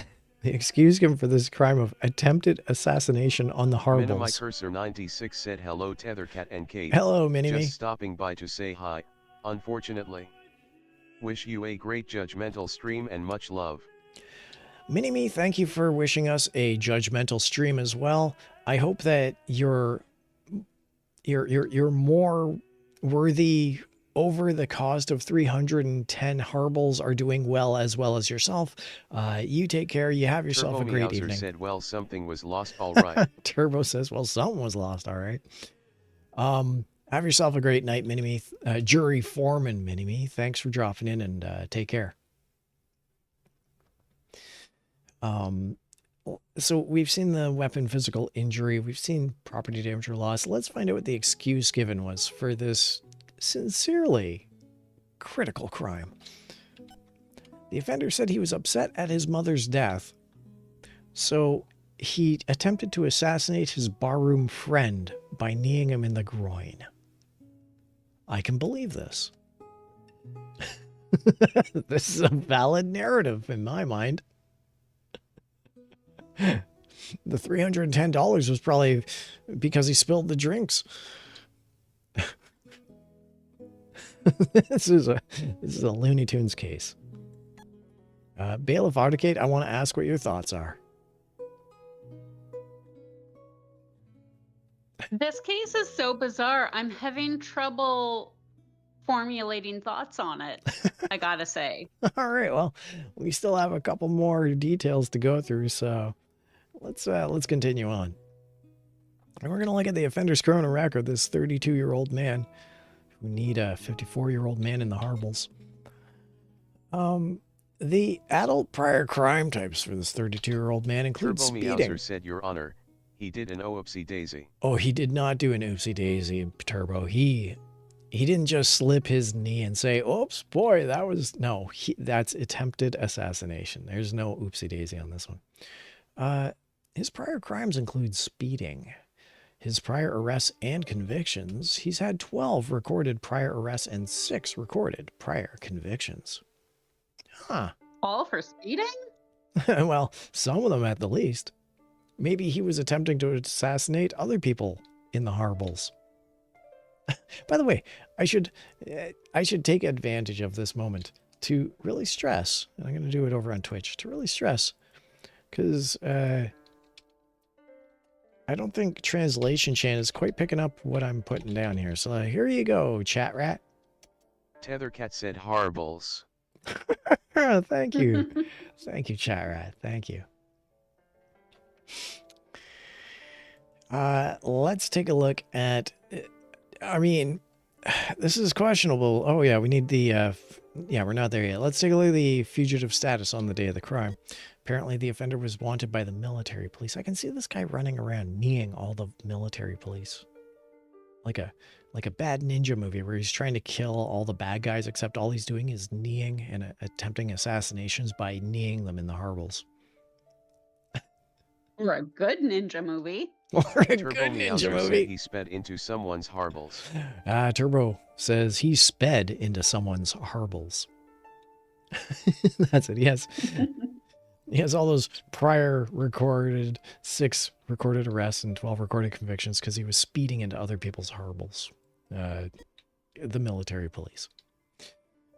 excuse given for this crime of attempted assassination on the Harbles. Minimi Cursor 96 said hello Tethercat and Kate. Hello Minimi. Just stopping by to say hi, unfortunately. Wish you a great judgmental stream and much love. Minimi, thank you for wishing us a judgmental stream as well. I hope that you're more worthy over the cost of 310 Harbles are doing well as yourself. You take care. You have yourself Turbo a great Meowser evening. Said, well, something was lost. All right. Turbo says, well, something was lost. All right. Have yourself a great night, Minimi. Jury foreman, Minimi. Thanks for dropping in and take care. So we've seen the weapon physical injury. We've seen property damage or loss. Let's find out what the excuse given was for this sincerely critical crime. The offender said he was upset at his mother's death, so he attempted to assassinate his barroom friend by kneeing him in the groin. I can believe this. This is a valid narrative in my mind. The $310 was probably because he spilled the drinks. This is a Looney Tunes case. Bailiff Tethercat, I want to ask what your thoughts are. This case is so bizarre. I'm having trouble formulating thoughts on it, I gotta say. All right, well, we still have a couple more details to go through, so let's continue on. And we're going to look at the offender's criminal record, this 32-year-old man who need a 54-year-old man in the Harbles. The adult prior crime types for this 32-year-old man include Turbo speeding. Meowser said, Your Honor, he did an oopsie daisy. Oh, he did not do an oopsie daisy, Turbo. He didn't just slip his knee and say, oops, boy, that was... No, that's attempted assassination. There's no oopsie daisy on this one. His prior crimes include speeding. His prior arrests and convictions, he's had 12 recorded prior arrests and 6 recorded prior convictions. Huh. All for speeding? Well, some of them at the least. Maybe he was attempting to assassinate other people in the Harbles. By the way, I should take advantage of this moment to really stress, and I'm going to do it over on Twitch, to really stress, because I don't think Translation Chan is quite picking up what I'm putting down here. So here you go, chat rat. Tethercat said Harbles. Thank you. Thank you, chat rat. Thank you. Let's take a look at, I mean, this is questionable. Oh yeah, we need the, yeah, we're not there yet. Let's take a look at the fugitive status on the day of the crime. Apparently the offender was wanted by the military police. I can see this guy running around kneeing all the military police. Like a bad ninja movie where he's trying to kill all the bad guys, except all he's doing is kneeing and attempting assassinations by kneeing them in the harbles. Or a good ninja movie. Or a Turbo good ninja Meowser movie. said he sped into someone's harbles. Turbo says he sped into someone's harbles. That's it. He has all those prior recorded 6 recorded arrests and 12 recorded convictions because he was speeding into other people's harbles. The military police.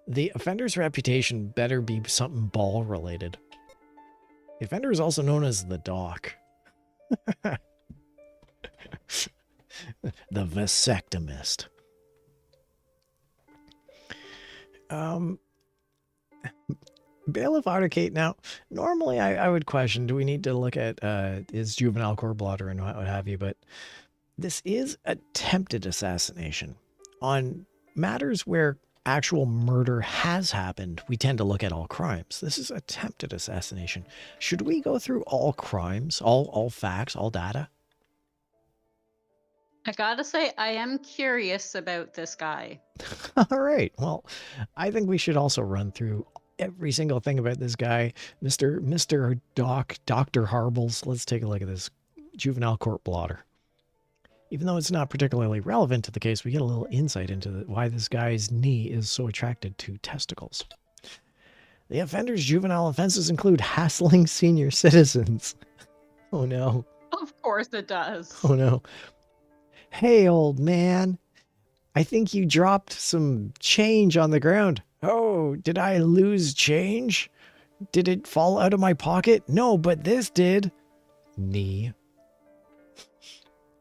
The offender's reputation better be something ball related. The offender is also known as the Doc. The vasectomist. Bailiff Autocate. Now, normally I would question, do we need to look at his juvenile court blotter and what have you, but this is attempted assassination. On matters where actual murder has happened, we tend to look at all crimes. This is attempted assassination. Should we go through all crimes, all facts, all data? I gotta say, I am curious about this guy. All right. Well, I think we should also run through every single thing about this guy, Dr. Harbles. Let's take a look at this juvenile court blotter. Even though it's not particularly relevant to the case, we get a little insight into why this guy's knee is so attracted to testicles. The offender's juvenile offenses include hassling senior citizens. Oh no. Of course it does. Oh no. Hey, old man. I think you dropped some change on the ground. Oh, did I lose change? Did it fall out of my pocket? No, but this did. Knee.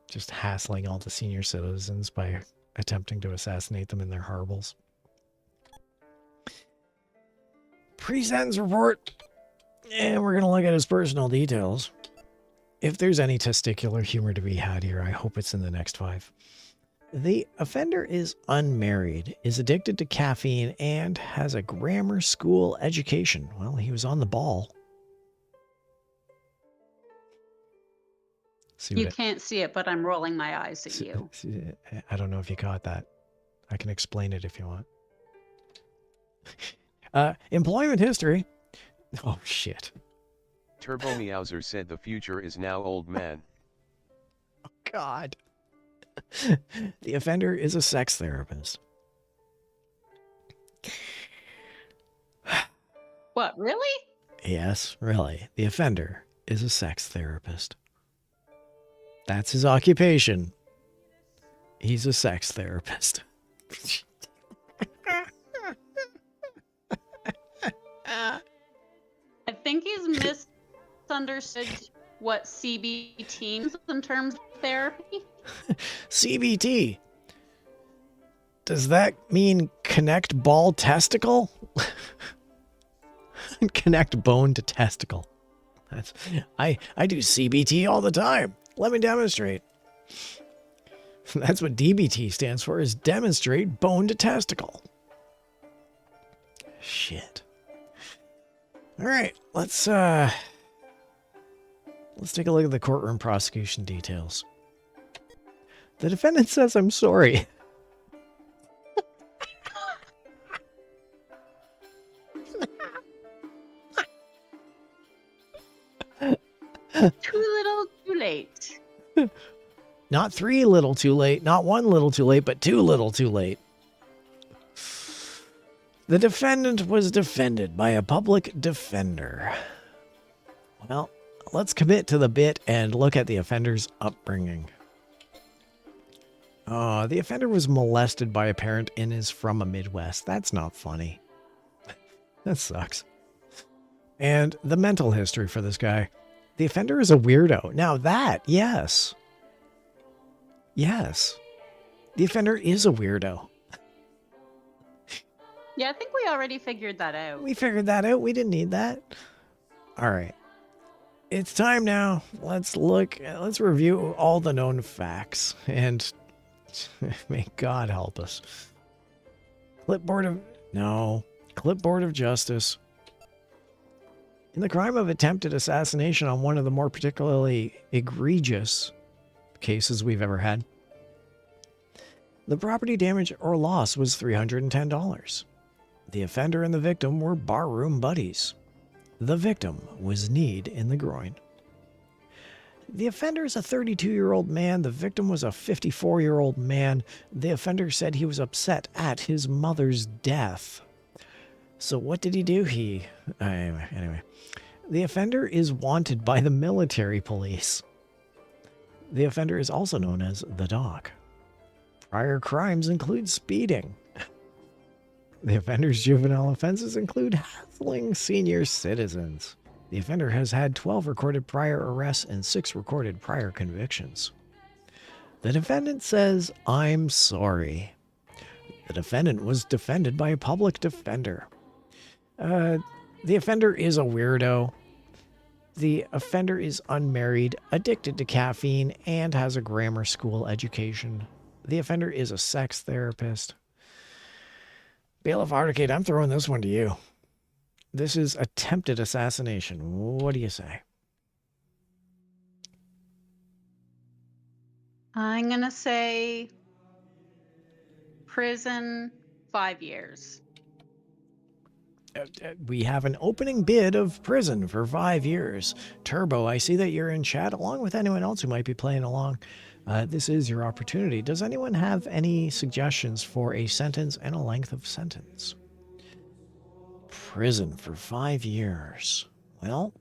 Just hassling all the senior citizens by attempting to assassinate them in their harbles. Pre-sentence report. And we're going to look at his personal details. If there's any testicular humor to be had here, I hope it's in the next 5. The offender is unmarried, is addicted to caffeine, and has a grammar school education. Well, he was on the ball. You can't see it, but I'm rolling my eyes at you. I don't know if you caught that. I can explain it if you want. Employment history. Oh, shit. Turbo Meowser said the future is now old man. Oh, God. The offender is a sex therapist. What, really? Yes, really. The offender is a sex therapist. That's his occupation. He's a sex therapist. I think he's misunderstood what CBT means in terms of therapy. CBT. Does that mean connect ball testicle? Connect bone to testicle. I do CBT all the time. Let me demonstrate. That's what DBT stands for, is demonstrate bone to testicle. Shit. All right, let's take a look at the courtroom prosecution details. The defendant says, "I'm sorry." Too little, too late. Not 3 little too late, not 1 little too late, but 2 little too late. The defendant was defended by a public defender. Well, let's commit to the bit and look at the offender's upbringing. The offender was molested by a parent and is from a Midwest. That's not funny. That sucks. And the mental history for this guy. The offender is a weirdo. Now that, yes. Yes. The offender is a weirdo. Yeah, I think we already figured that out. We figured that out. We didn't need that. All right. It's time now. Let's review all the known facts. And may God help us. Clipboard of Justice. In the crime of attempted assassination on one of the more particularly egregious cases we've ever had, the property damage or loss was $310. The offender and the victim were barroom buddies. The victim was kneed in the groin. The offender is a 32-year-old man. The victim was a 54-year-old man. The offender said he was upset at his mother's death. So what did he do? Anyway. The offender is wanted by the military police. The offender is also known as the Doc. Prior crimes include speeding. The offender's juvenile offenses include hassling senior citizens. The offender has had 12 recorded prior arrests and 6 recorded prior convictions. The defendant says, "I'm sorry." The defendant was defended by a public defender. The offender is a weirdo. The offender is unmarried, addicted to caffeine, and has a grammar school education. The offender is a sex therapist. Bailiff Arcade, I'm throwing this one to you. This is attempted assassination. What do you say? I'm going to say prison 5 years. We have an opening bid of prison for 5 years. Turbo, I see that you're in chat along with anyone else who might be playing along. This is your opportunity. Does anyone have any suggestions for a sentence and a length of sentence? Prison for 5 years. Well,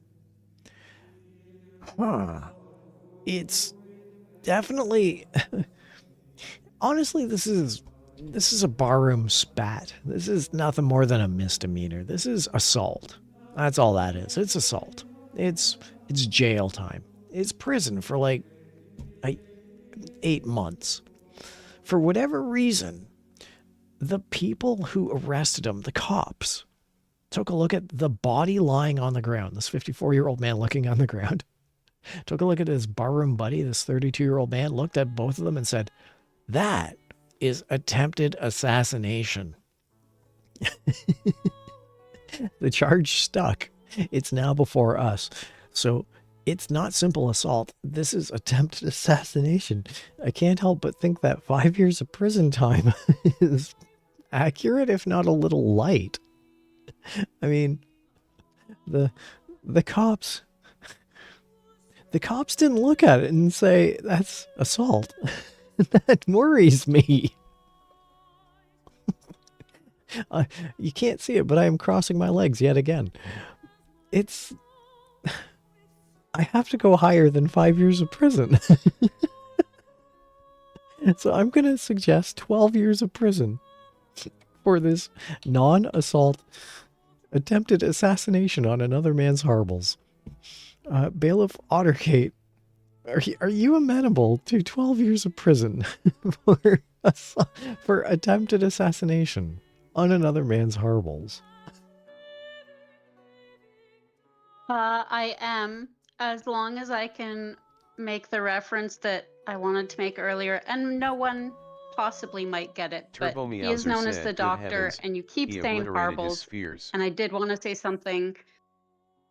it's definitely... Honestly, this is a barroom spat. This is nothing more than a misdemeanor. This is assault. That's all that is. It's assault. It's jail time. It's prison for like 8 months. For whatever reason, the people who arrested him, the cops, took a look at the body lying on the ground. This 54-year-old man looking on the ground. Took a look at his barroom buddy, this 32-year-old man, looked at both of them and said, "That is attempted assassination." The charge stuck. It's now before us. So it's not simple assault. This is attempted assassination. I can't help but think that 5 years of prison time is accurate, if not a little light. I mean, the cops didn't look at it and say, "That's assault." That worries me. You can't see it, but I am crossing my legs yet again. I have to go higher than 5 years of prison. So I'm going to suggest 12 years of prison for this non-assault attempted assassination on another man's harbles. Bailiff Ottergate, are you amenable to 12 years of prison for attempted assassination on another man's harbles? I am, as long as I can make the reference that I wanted to make earlier, and no one possibly might get it, but Turbo he is known as the "Good Doctor, heavens, and you keep he saying obliterated his harbles, spheres." and I did want to say something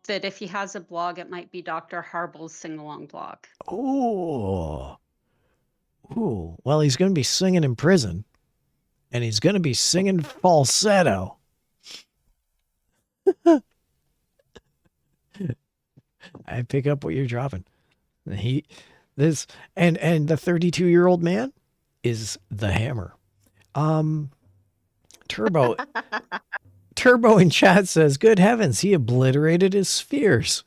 that if he has a blog, it might be Dr. Harble's sing-along blog. Oh. Ooh. Well, he's going to be singing in prison, and he's going to be singing falsetto. I pick up what you're dropping. And the 32-year-old man is the Hammer. Turbo in chat says, "Good heavens, he obliterated his spheres."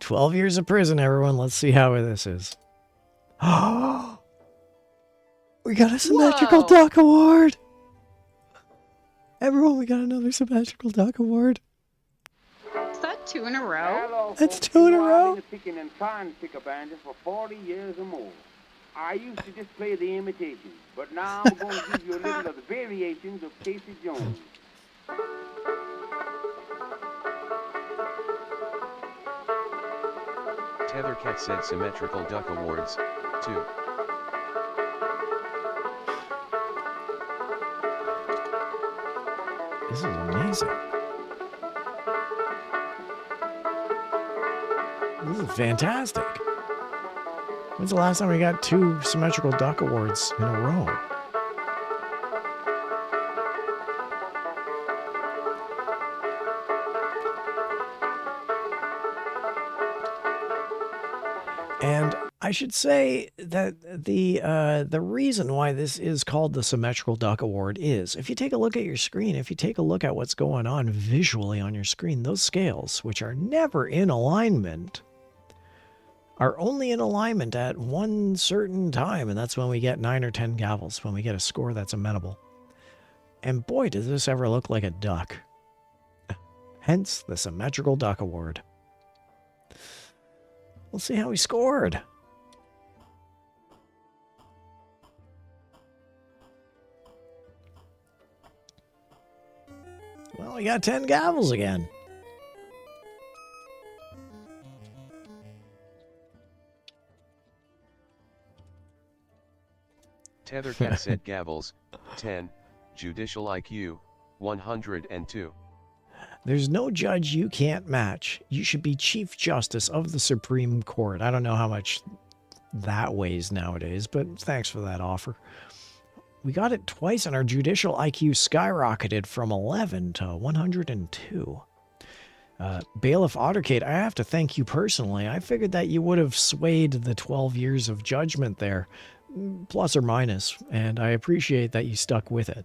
12 years of prison, everyone. Let's see how this is. We got a Symmetrical Duck Award. Everyone, we got another Symmetrical Duck Award. Is that 2 in a row? Hello, That's folks. 2 in a You know, row. I've been picking and trying to pick up bandits for 40 years or more. I used to just play the imitations, but now I'm going to give you a little of the variations of Casey Jones. Tethercat said Symmetrical Duck Awards, 2. This is amazing. This is fantastic. When's the last time we got 2 Symmetrical Duck Awards in a row? And I should say that the reason why this is called the Symmetrical Duck Award is, if you take a look at your screen, if you take a look at what's going on visually on your screen, those scales, which are never in alignment, are only in alignment at one certain time, and that's when we get 9 or 10 gavels, when we get a score that's amenable. And boy, does this ever look like a duck. Hence the Symmetrical Duck Award. Let's see how he scored. Well, he got 10 gavels again. Tethercat said gavels, 10, judicial IQ, 102. There's no judge you can't match. You should be Chief Justice of the Supreme Court. I don't know how much that weighs nowadays, but thanks for that offer. We got it twice and our judicial IQ skyrocketed from 11 to 102. Bailiff Ottercade, I have to thank you personally. I figured that you would have swayed the 12 years of judgment there, plus or minus, and I appreciate that you stuck with it.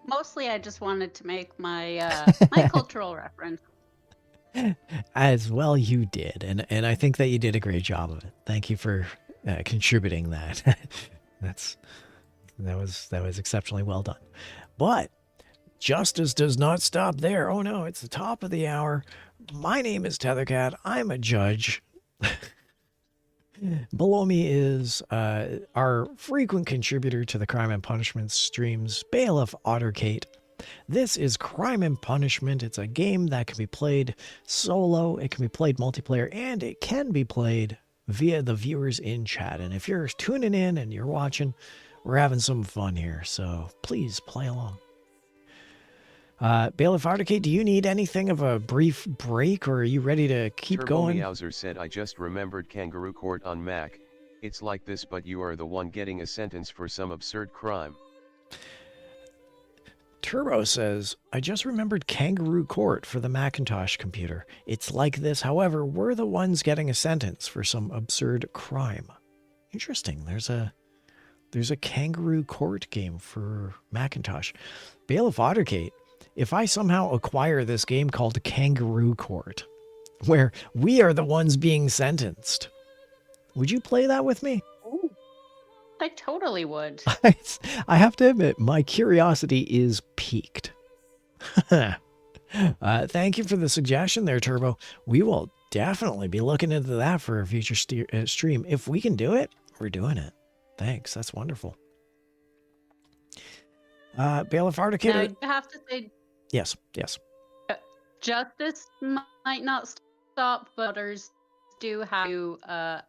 Mostly I just wanted to make my my cultural reference. As well you did, and I think that you did a great job of it. Thank you for contributing that. that was exceptionally well done. But justice does not stop there. Oh no, it's the top of the hour. My name is Tethercat. I'm a judge. Below me is our frequent contributor to the Crime and Punishment streams, Bailiff Ottercate. This is Crime and Punishment. It's a game that can be played solo, it can be played multiplayer, and it can be played via the viewers in chat. And if you're tuning in and you're watching, we're having some fun here, so please play along. Bailiff Ottercate, do you need anything of a brief break, or are you ready to keep going? Meowser said, I just remembered Kangaroo Court on Mac. It's like this, but you are the one getting a sentence for some absurd crime. Turbo says, I just remembered Kangaroo Court for the Macintosh computer. It's like this, however, we're the ones getting a sentence for some absurd crime. Interesting. There's a Kangaroo Court game for Macintosh. Bailiff Ottercate, if I somehow acquire this game called Kangaroo Court, where we are the ones being sentenced, would you play that with me? Ooh, I totally would. I have to admit, my curiosity is piqued. Thank you for the suggestion there, Turbo. We will definitely be looking into that for a future stream. If we can do it, we're doing it. Thanks. That's wonderful. Bailiff Ottercate. Now, you have to say... Yes. Justice might not stop, but others do have to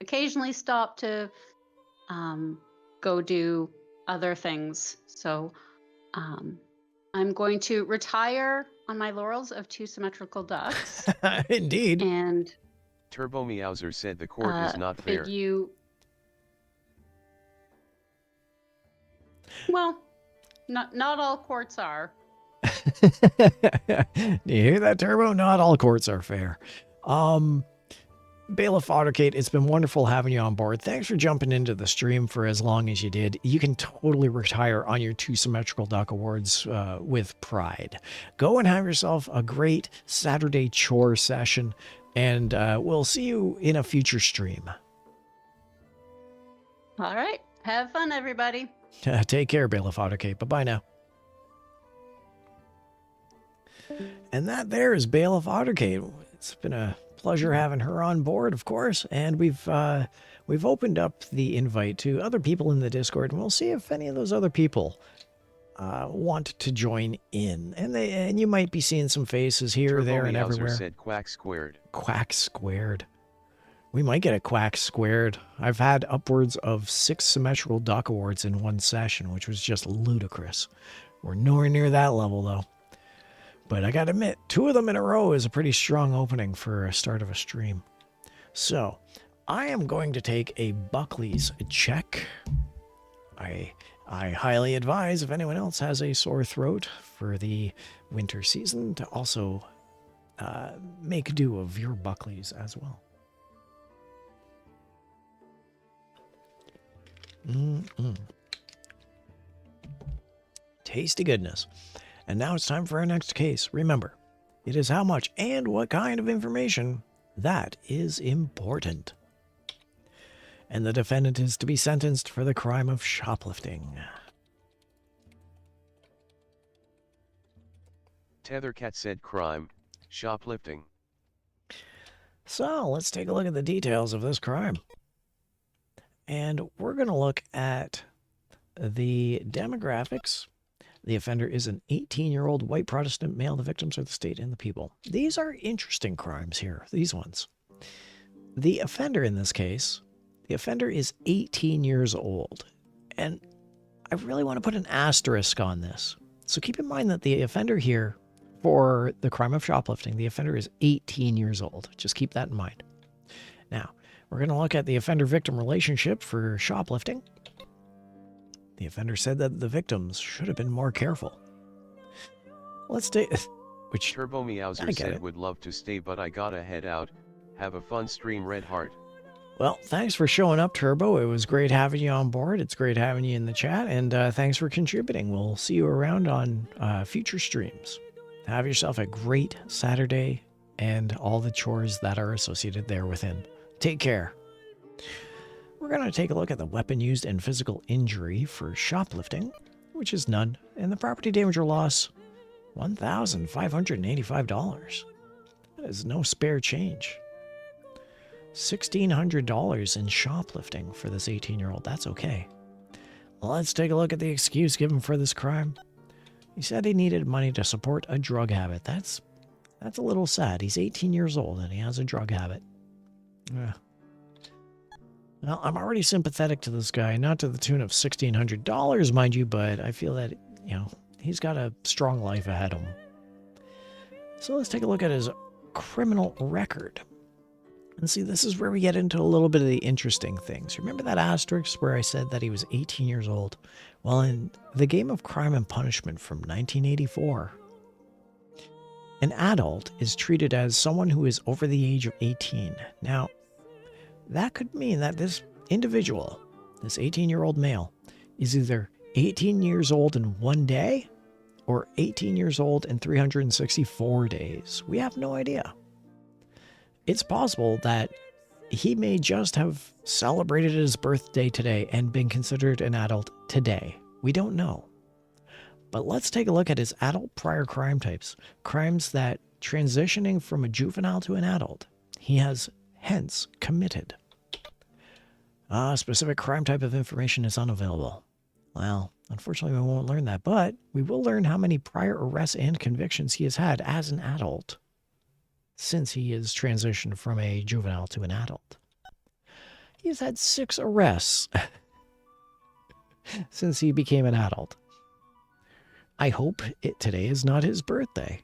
occasionally stop to go do other things. So I'm going to retire on my laurels of 2 symmetrical ducks. Indeed. And Turbo Meowser said the court is not fair. Well, not all courts are. Do you hear that, Turbo? Not all courts are fair. Bailiff Ottercate, it's been wonderful having you on board. Thanks for jumping into the stream for as long as you did. You can totally retire on your 2 Symmetrical Duck Awards with pride. Go and have yourself a great Saturday chore session, and we'll see you in a future stream. All right. Have fun, everybody. Take care, Bailiff Ottercate. Bye-bye now. And that there is Bailiff Ottercate. It's been a Pleasure having her on board, of course. And we've opened up the invite to other people in the Discord, and we'll see if any of those other people want to join in. And you might be seeing some faces here, there, and everywhere. Said quack squared. Quack squared. We might get a quack squared. I've had upwards of 6 symmetrical duck awards in one session, which was just ludicrous. We're nowhere near that level, though. But I gotta admit, 2 of them in a row is a pretty strong opening for a start of a stream. So, I am going to take a Buckley's check. I highly advise, if anyone else has a sore throat for the winter season, to also make do of your Buckley's as well. Tasty goodness. And now it's time for our next case. Remember, it is how much and what kind of information that is important. And the defendant is to be sentenced for the crime of shoplifting. Tethercat said crime, shoplifting. So let's take a look at the details of this crime. And we're going to look at the demographics. The offender is an 18-year-old white Protestant male. The victims are the state and the people. These are interesting crimes here, these ones. The offender in this case, the offender is 18 years old. And I really want to put an asterisk on this. So keep in mind that the offender here, for the crime of shoplifting, the offender is 18 years old. Just keep that in mind. Now, we're going to look at the offender-victim relationship for shoplifting. The offender said that the victims should have been more careful. Let's take... Which... Turbo Meowser said would love to stay, but I gotta head out. Have a fun stream, Red Heart. Well, thanks for showing up, Turbo. It was great having you on board. It's great having you in the chat, and thanks for contributing. We'll see you around on future streams. Have yourself a great Saturday and all the chores that are associated there within. Take care. We're going to take a look at the weapon used in physical injury for shoplifting, which is none, and the property damage or loss, $1,585. That is no spare change. $1,600 in shoplifting for this 18-year-old. That's okay. Let's take a look at the excuse given for this crime. He said he needed money to support a drug habit. That's a little sad. He's 18 years old and he has a drug habit. Yeah. Well, I'm already sympathetic to this guy, not to the tune of $1,600, mind you, but I feel that, you know, he's got a strong life ahead of him. So let's take a look at his criminal record. And see, this is where we get into a little bit of the interesting things. Remember that asterisk where I said that he was 18 years old? Well, in the Game of Crime and Punishment from 1984, an adult is treated as someone who is over the age of 18. Now, that could mean that this individual, this 18-year-old male, is either 18 years old in 1 day or 18 years old in 364 days. We have no idea. It's possible that he may just have celebrated his birthday today and been considered an adult today. We don't know. But let's take a look at his adult prior crime types. Crimes that transitioning from a juvenile to an adult, he has hence committed. Specific crime type of information is unavailable. Well, unfortunately we won't learn that, but we will learn how many prior arrests and convictions he has had as an adult since he has transitioned from a juvenile to an adult. He has had 6 arrests since he became an adult. I hope today is not his birthday.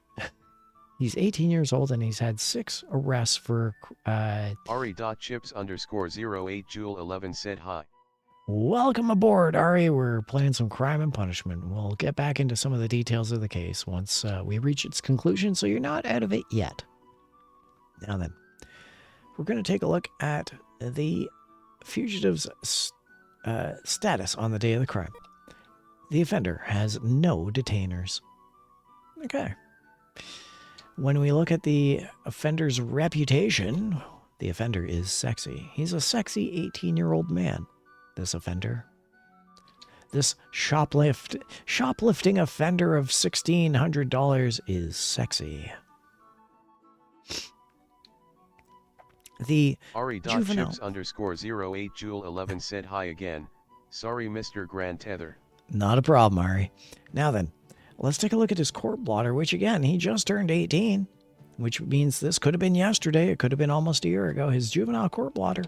He's 18 years old and he's had 6 arrests for... Ari.chips_08 Jewel 11 said hi. Welcome aboard, Ari. We're playing some crime and punishment. We'll get back into some of the details of the case once we reach its conclusion, so you're not out of it yet. Now then, we're going to take a look at the fugitive's status on the day of the crime. The offender has no detainers. Okay. When we look at the offender's reputation, the offender is sexy. He's a sexy 18-year-old man, this offender. This shoplifting offender of $1,600 is sexy. The Ari.chips _08 Jule 11 said hi again. Sorry, Mr. Grand Tether. Not a problem, Ari. Now then, let's take a look at his court blotter, which again, he just turned 18, which means this could have been yesterday. It could have been almost a year ago. His juvenile court blotter.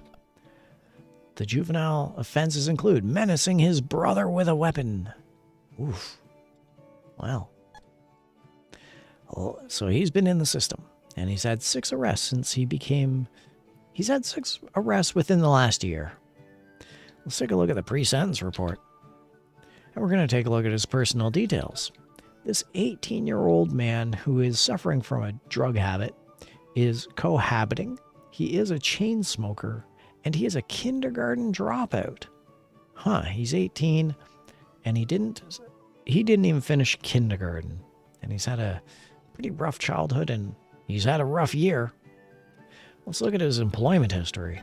The juvenile offenses include menacing his brother with a weapon. Oof. Well. So he's been in the system, and he's had 6 arrests since he became... He's had 6 arrests within the last year. Let's take a look at the pre-sentence report. And we're going to take a look at his personal details. This 18-year-old man who is suffering from a drug habit is cohabiting. He is a chain smoker, and he is a kindergarten dropout. Huh, he's 18, and he didn't even finish kindergarten. And he's had a pretty rough childhood, and he's had a rough year. Let's look at his employment history.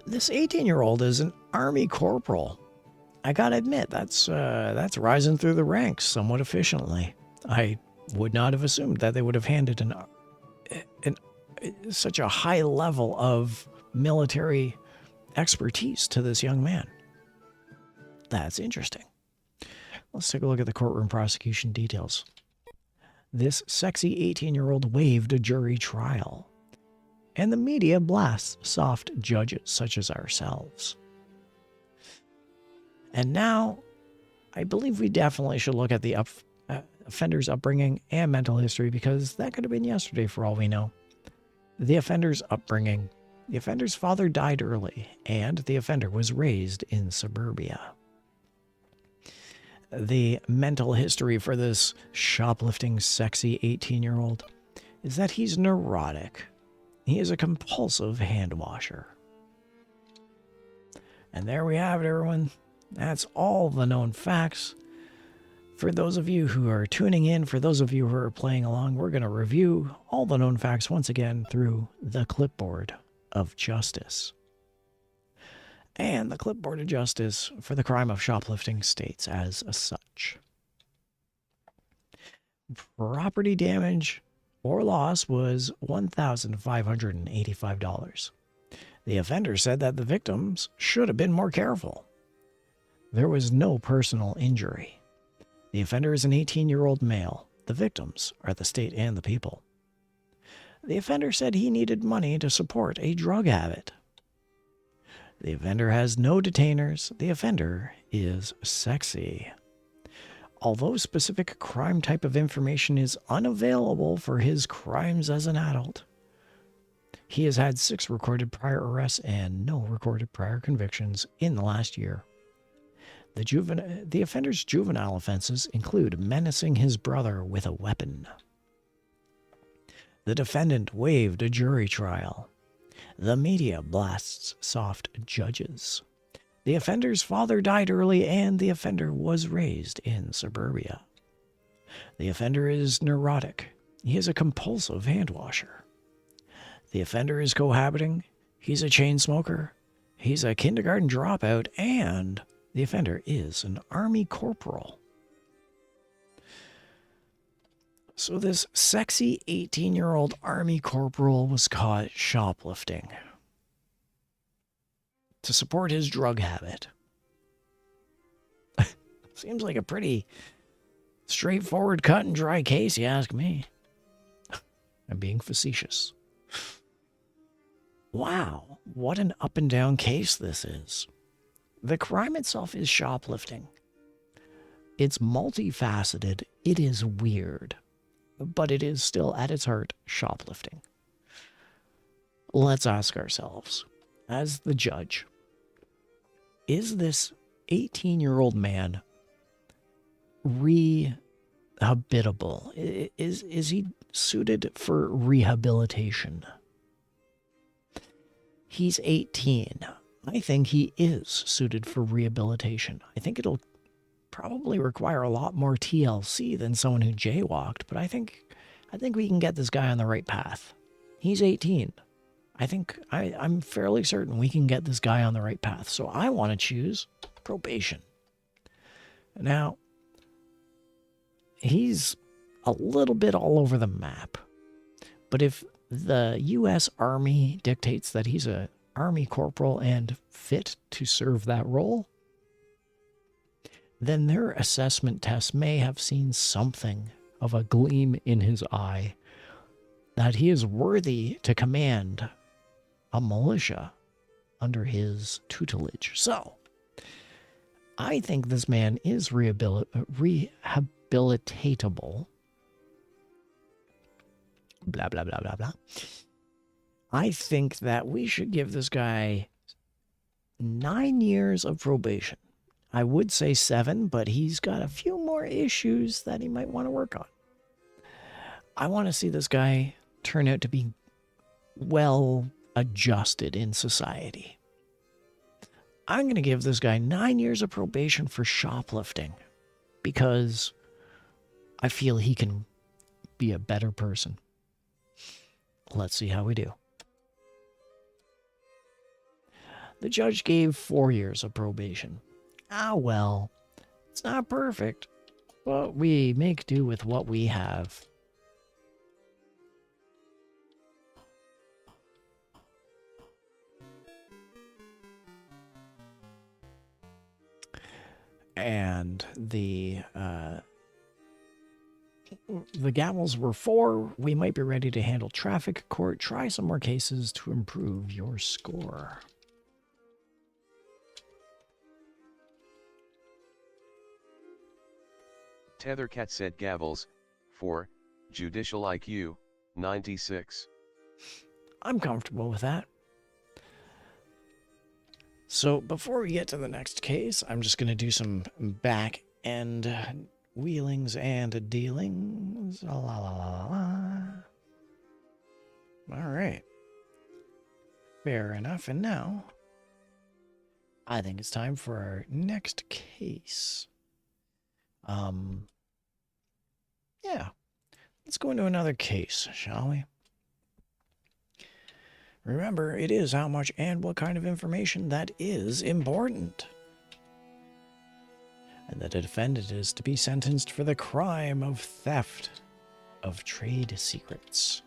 This 18-year-old is an Army corporal. I gotta admit, that's rising through the ranks somewhat efficiently. I would not have assumed that they would have handed such a high level of military expertise to this young man. That's interesting. Let's take a look at the courtroom prosecution details. This sexy 18-year-old waived a jury trial, and the media blasts soft judges such as ourselves. And now, I believe we definitely should look at the offender's upbringing and mental history, because that could have been yesterday for all we know. The offender's upbringing. The offender's father died early, and the offender was raised in suburbia. The mental history for this shoplifting, sexy 18-year-old is that he's neurotic. He is a compulsive hand washer. And there we have it, everyone. That's all the known facts. For those of you who are tuning in, for those of you who are playing along, we're going to review all the known facts once again through the clipboard of justice. And the clipboard of justice for the crime of shoplifting states as such. Property damage or loss was $1,585. The offender said that the victims should have been more careful. There was no personal injury. The offender is an 18-year-old male. The victims are the state and the people. The offender said he needed money to support a drug habit. The offender has no detainers. The offender is sexy. Although specific crime type of information is unavailable for his crimes as an adult, he has had 6 recorded prior arrests and no recorded prior convictions in the last year. The offender's juvenile offenses include menacing his brother with a weapon. The defendant waived a jury trial. The media blasts soft judges. The offender's father died early, and the offender was raised in suburbia. The offender is neurotic. He is a compulsive hand washer. The offender is cohabiting. He's a chain smoker. He's a kindergarten dropout, and the offender is an Army corporal. So this sexy 18-year-old Army corporal was caught shoplifting to support his drug habit. Seems like a pretty straightforward, cut and dry case, you ask me. I'm being facetious. Wow, what an up and down case this is. The crime itself is shoplifting. It's multifaceted. It is weird. But it is still, at its heart, shoplifting. Let's ask ourselves, as the judge, is this 18-year-old man rehabilitable? Is he suited for rehabilitation? He's 18. I think he is suited for rehabilitation. I think it'll probably require a lot more TLC than someone who jaywalked, but I think we can get this guy on the right path. He's 18. I'm fairly certain we can get this guy on the right path. So I want to choose probation. Now, he's a little bit all over the map. But if the U.S. Army dictates that he's a Army corporal and fit to serve that role, then their assessment test may have seen something of a gleam in his eye that he is worthy to command a militia under his tutelage. So, I think this man is rehabilitatable. Blah, blah, blah, blah, blah. I think that we should give this guy 9 years of probation. I would say 7, but he's got a few more issues that he might want to work on. I want to see this guy turn out to be well adjusted in society. I'm going to give this guy 9 years of probation for shoplifting because I feel he can be a better person. Let's see how we do. The judge gave 4 years of probation. Ah, well, it's not perfect, but we make do with what we have. And the gavels were 4. We might be ready to handle traffic court. Try some more cases to improve your score. Tethercat said gavels, 4, judicial IQ, 96. I'm comfortable with that. So before we get to the next case, I'm just going to do some back end wheelings and dealings. La, la, la, la, la. All right. Fair enough. And now I think it's time for our next case. Yeah. Let's go into another case, shall we? Remember, it is how much and what kind of information that is important. And the defendant is to be sentenced for the crime of theft of trade secrets.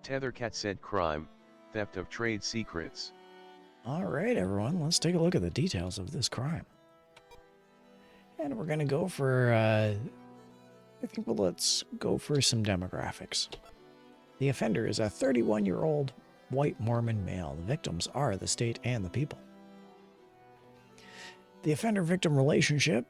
Tethercat said crime, theft of trade secrets. All right, everyone, let's take a look at the details of this crime. And we're going to go for, let's go for some demographics. The offender is a 31-year-old white Mormon male. The victims are the state and the people. The offender-victim relationship.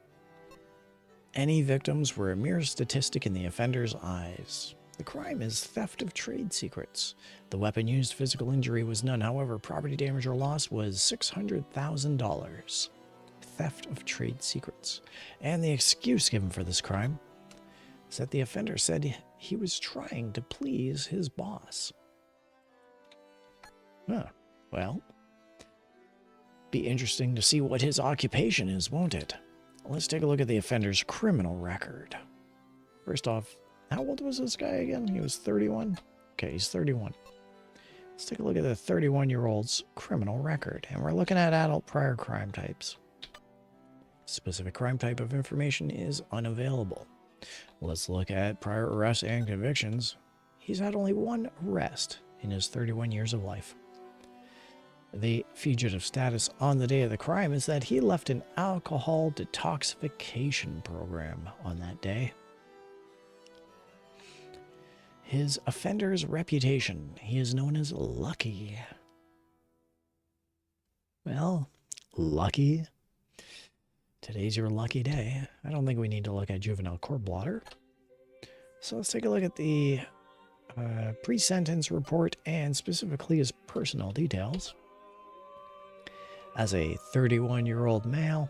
Any victims were a mere statistic in the offender's eyes. The crime is theft of trade secrets. The weapon used, physical injury was none. However, property damage or loss was $600,000. Theft of trade secrets. And the excuse given for this crime is that the offender said he was trying to please his boss. Huh. Well, be interesting to see what his occupation is, won't it? Let's take a look at the offender's criminal record. First off, how old was this guy again? He was 31? Okay, he's 31. Let's take a look at the 31-year-old's criminal record. And we're looking at adult prior crime types. Specific crime type of information is unavailable. Let's look at prior arrests and convictions. He's had only 1 arrest in his 31 years of life. The fugitive status on the day of the crime is that he left an alcohol detoxification program on that day. His offender's reputation. He is known as Lucky. Well, Lucky. Today's your lucky day. I don't think we need to look at juvenile court blotter. So let's take a look at the pre-sentence report and specifically his personal details. As a 31-year-old male,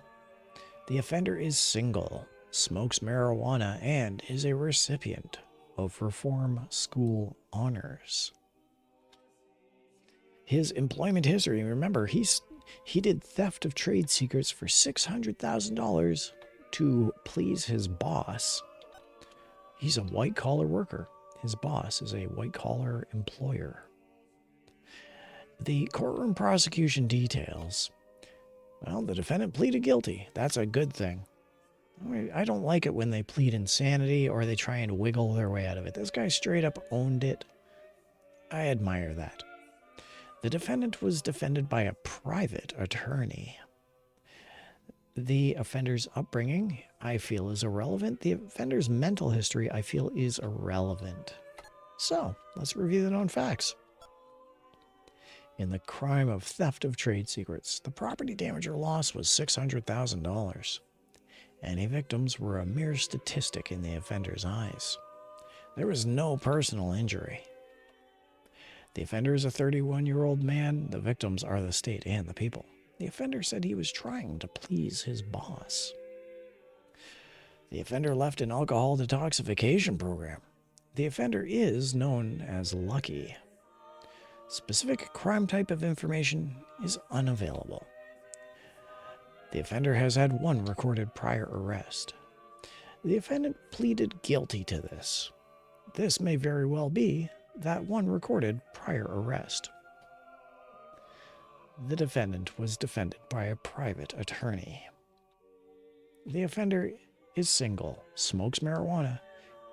the offender is single, smokes marijuana, and is a recipient of Reform School honors. His employment history, remember, he did theft of trade secrets for $600,000 to please his boss. He's a white-collar worker. His boss is a white-collar employer. The courtroom prosecution details. Well, the defendant pleaded guilty. That's a good thing. I don't like it when they plead insanity or they try and wiggle their way out of it. This guy straight up owned it. I admire that. The defendant was defended by a private attorney. The offender's upbringing, I feel, is irrelevant. The offender's mental history, I feel, is irrelevant. So, let's review the known facts. In the crime of theft of trade secrets, the property damage or loss was $600,000. Any victims were a mere statistic in the offender's eyes. There was no personal injury. The offender is a 31-year-old man. The victims are the state and the people. The offender said he was trying to please his boss. The offender left an alcohol detoxification program. The offender is known as Lucky. Specific crime type of information is unavailable. The offender has had one recorded prior arrest. The offendant pleaded guilty to this. This may very well be that one recorded prior arrest. The defendant was defended by a private attorney. The offender is single, smokes marijuana,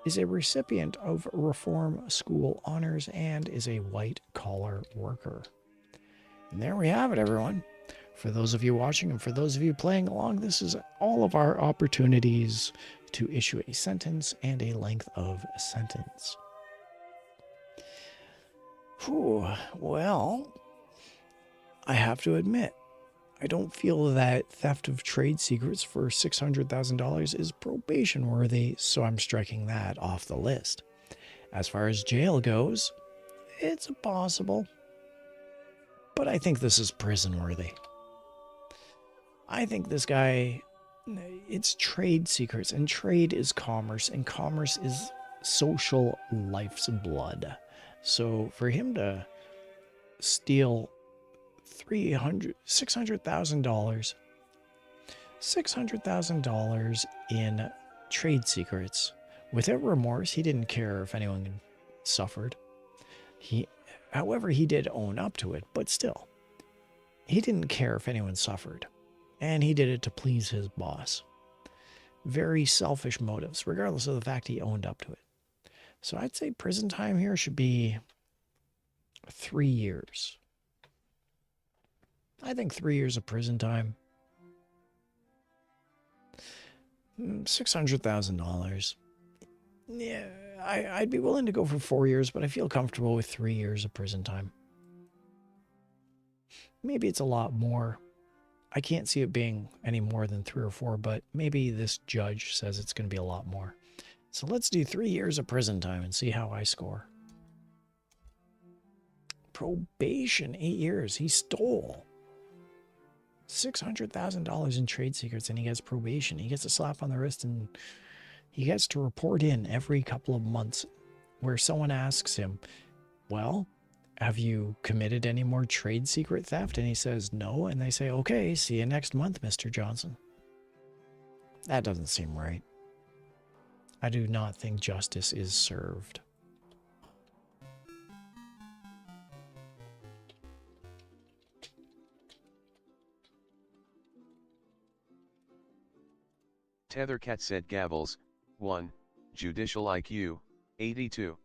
is a recipient of Reform School honors, and is a white-collar worker. And there we have it, everyone. For those of you watching and for those of you playing along, this is all of our opportunities to issue a sentence and a length of a sentence. Whew, well, I have to admit, I don't feel that theft of trade secrets for $600,000 is probation worthy, so I'm striking that off the list. As far as jail goes, it's possible, but I think this is prison worthy. I think this guy, it's trade secrets, and trade is commerce, and commerce is social life's blood. So for him to steal $600,000 in trade secrets without remorse. He didn't care if anyone suffered. However, he did own up to it, but still, he didn't care if anyone suffered, and he did it to please his boss. Very selfish motives, regardless of the fact he owned up to it. So I'd say prison time here should be 3 years. I think 3 years of prison time. $600,000. Yeah, I'd be willing to go for 4 years, but I feel comfortable with 3 years of prison time. Maybe it's a lot more. I can't see it being any more than 3 or 4, but maybe this judge says it's going to be a lot more. So let's do 3 years of prison time and see how I score. Probation, 8 years. He stole $600,000 in trade secrets, and he gets probation. He gets a slap on the wrist, and he gets to report in every couple of months where someone asks him, well, have you committed any more trade secret theft? And he says no, and they say, okay, see you next month, Mr. Johnson. That doesn't seem right. I do not think justice is served. Tethercat said gavels, 1, judicial IQ, 82.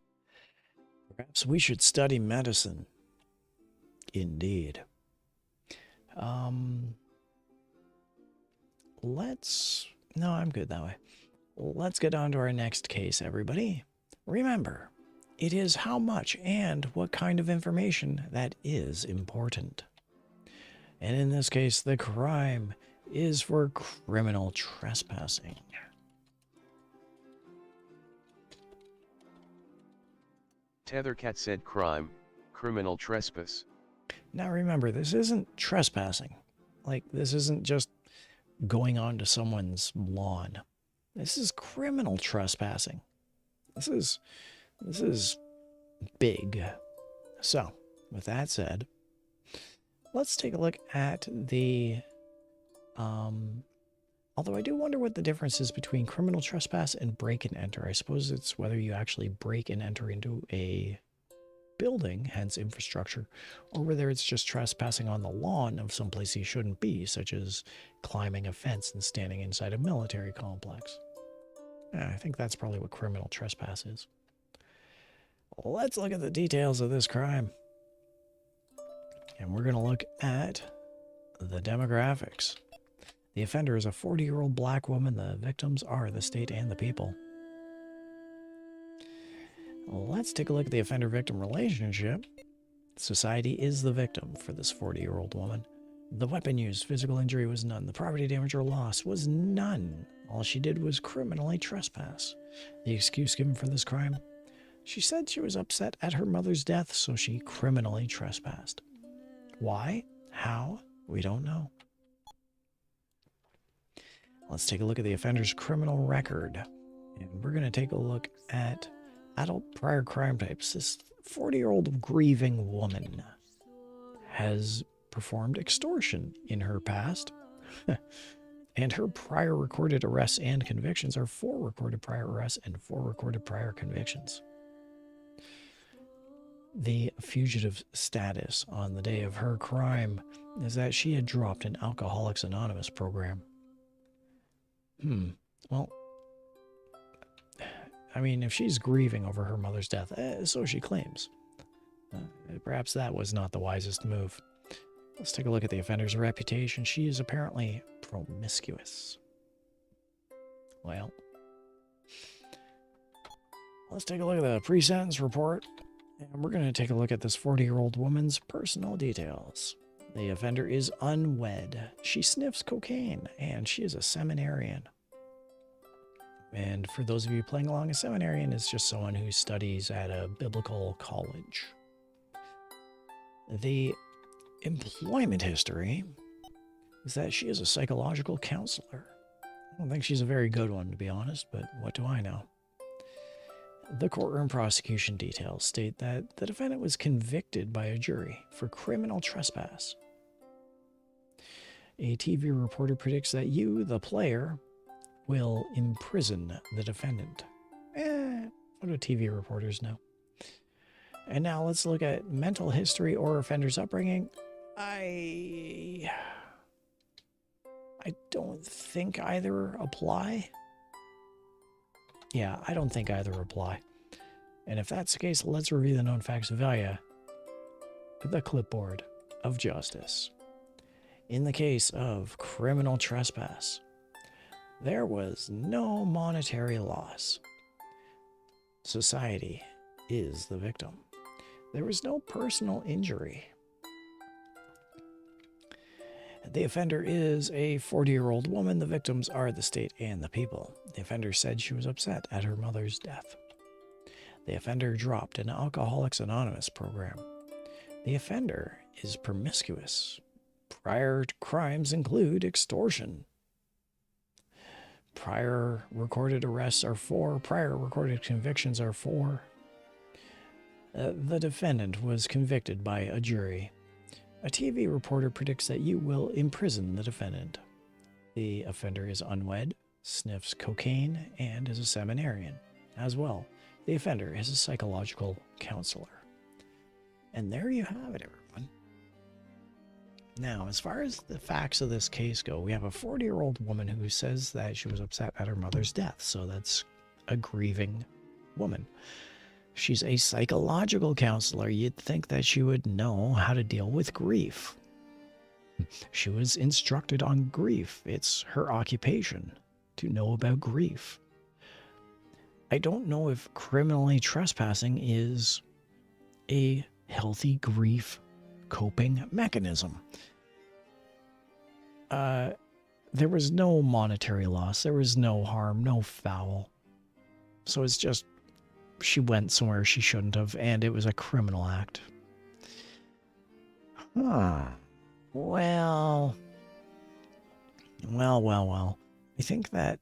Perhaps we should study medicine. Indeed. No, I'm good that way. Let's get on to our next case, everybody. Remember, it is how much and what kind of information that is important. And in this case, the crime is for criminal trespassing. Tethercat said crime, criminal trespass. Now remember, this isn't trespassing. Like, this isn't just going onto someone's lawn. This is criminal trespassing. This is big. So, with that said, let's take a look at the although I do wonder what the difference is between criminal trespass and break and enter. I suppose it's whether you actually break and enter into a building, hence infrastructure, or whether it's just trespassing on the lawn of someplace he shouldn't be, such as climbing a fence and standing inside a military complex. Yeah, I think that's probably what criminal trespass is. Let's look at the details of this crime. And we're going to look at the demographics. The offender is a 40-year-old black woman. The victims are the state and the people. Let's take a look at the offender-victim relationship. Society is the victim for this 40-year-old woman. The weapon used, physical injury was none. The property damage or loss was none. All she did was criminally trespass. The excuse given for this crime? She said she was upset at her mother's death, so she criminally trespassed. Why? How? We don't know. Let's take a look at the offender's criminal record. And we're going to take a look at adult prior crime types. This 40-year-old grieving woman has performed extortion in her past. And her prior recorded arrests and convictions are 4 recorded prior arrests and 4 recorded prior convictions. The fugitive status on the day of her crime is that she had dropped an Alcoholics Anonymous program. Well, I mean, if she's grieving over her mother's death, so she claims. Perhaps that was not the wisest move. Let's take a look at the offender's reputation. She is apparently promiscuous. Well, let's take a look at the pre-sentence report. And we're going to take a look at this 40-year-old woman's personal details. The offender is unwed. She sniffs cocaine, and she is a seminarian. And for those of you playing along, a seminarian is just someone who studies at a biblical college. The employment history is that she is a psychological counselor. I don't think she's a very good one, to be honest, but what do I know? The courtroom prosecution details state that the defendant was convicted by a jury for criminal trespass. A TV reporter predicts that you, the player, will imprison the defendant. What do TV reporters know? And now let's look at mental history or offender's upbringing. I don't think either apply. Yeah, I don't think either apply. And if that's the case, let's review the known facts via the clipboard of justice. In the case of criminal trespass, there was no monetary loss. Society is the victim. There was no personal injury. The offender is a 40-year-old woman. The victims are the state and the people. The offender said she was upset at her mother's death. The offender dropped an Alcoholics Anonymous program. The offender is promiscuous. Prior crimes include extortion. Prior recorded arrests are 4. Prior recorded convictions are 4. The defendant was convicted by a jury. A TV reporter predicts that you will imprison the defendant. The offender is unwed, sniffs cocaine, and is a seminarian. As well, the offender is a psychological counselor. And there you have it, everyone. Now, as far as the facts of this case go, we have a 40-year-old woman who says that she was upset at her mother's death, so that's a grieving woman. She's a psychological counselor. You'd think that she would know how to deal with grief. She was instructed on grief. It's her occupation to know about grief. I don't know if criminally trespassing is a healthy grief coping mechanism. There was no monetary loss. There was no harm, no foul. So it's just she went somewhere she shouldn't have, and it was a criminal act. Well. I think that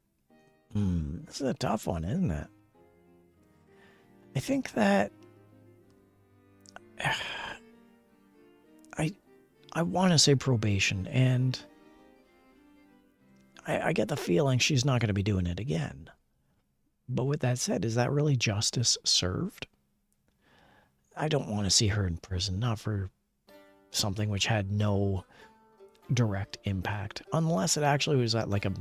this is a tough one, isn't it? I think that I want to say probation, and I get the feeling she's not going to be doing it again. But with that said, is that really justice served? I don't want to see her in prison, not for something which had no direct impact, unless it actually was at like a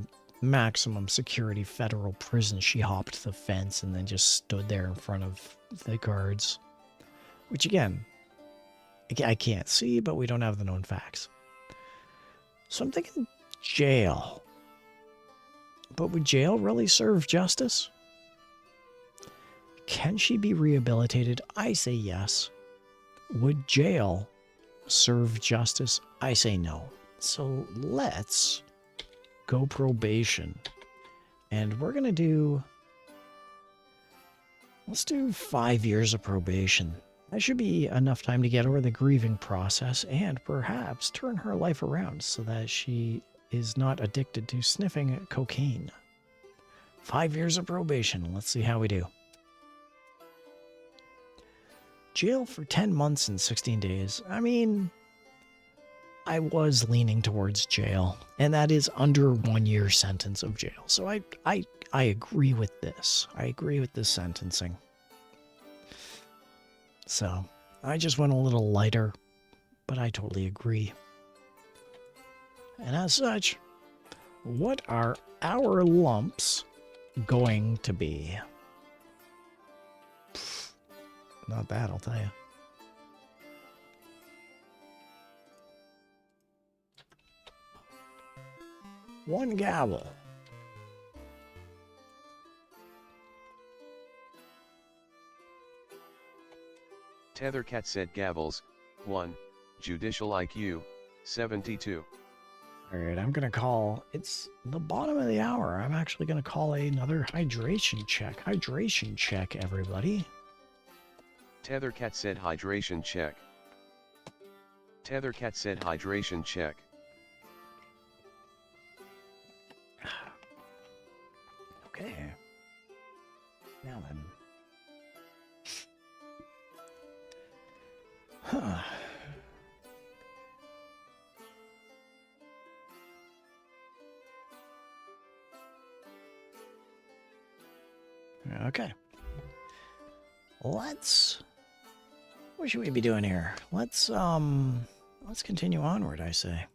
maximum security federal prison. She hopped the fence and then just stood there in front of the guards, which again, I can't see, but we don't have the known facts. So I'm thinking jail. But would jail really serve justice? Can she be rehabilitated? I say yes. Would jail serve justice? I say no. So let's go probation. And we're going to do... Let's do 5 years of probation. That should be enough time to get over the grieving process and perhaps turn her life around so that she is not addicted to sniffing cocaine. 5 years of probation. Let's see how we do. Jail for 10 months and 16 days. I mean, I was leaning towards jail, and that is under 1 year sentence of jail. So I agree with this. I agree with this sentencing. So I just went a little lighter, but I totally agree. And as such, what are our lumps going to be? Not bad, I'll tell you. One gavel. Tethercat said gavels, 1, judicial IQ, 72. Alright, I'm gonna call, it's the bottom of the hour. I'm actually gonna call another hydration check. Hydration check, everybody. Tethercat said hydration check. Tethercat said hydration check. Okay. Now then. Huh. Okay. What should we be doing here? Let's continue onward, I say.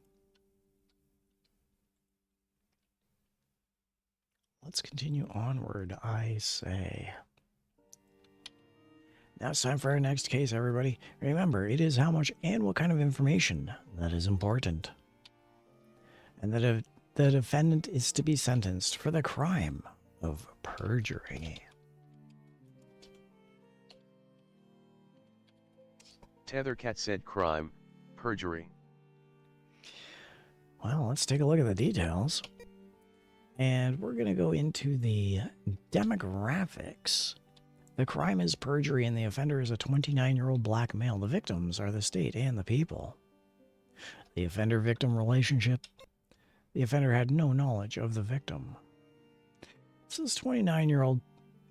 Let's continue onward, I say. Now it's time for our next case, everybody. Remember, it is how much and what kind of information that is important. And that the defendant is to be sentenced for the crime of perjury. Tethercat said crime, perjury. Well, let's take a look at the details. And we're going to go into the demographics. The crime is perjury and the offender is a 29-year-old black male. The victims are the state and the people. The offender-victim relationship. The offender had no knowledge of the victim. This is 29-year-old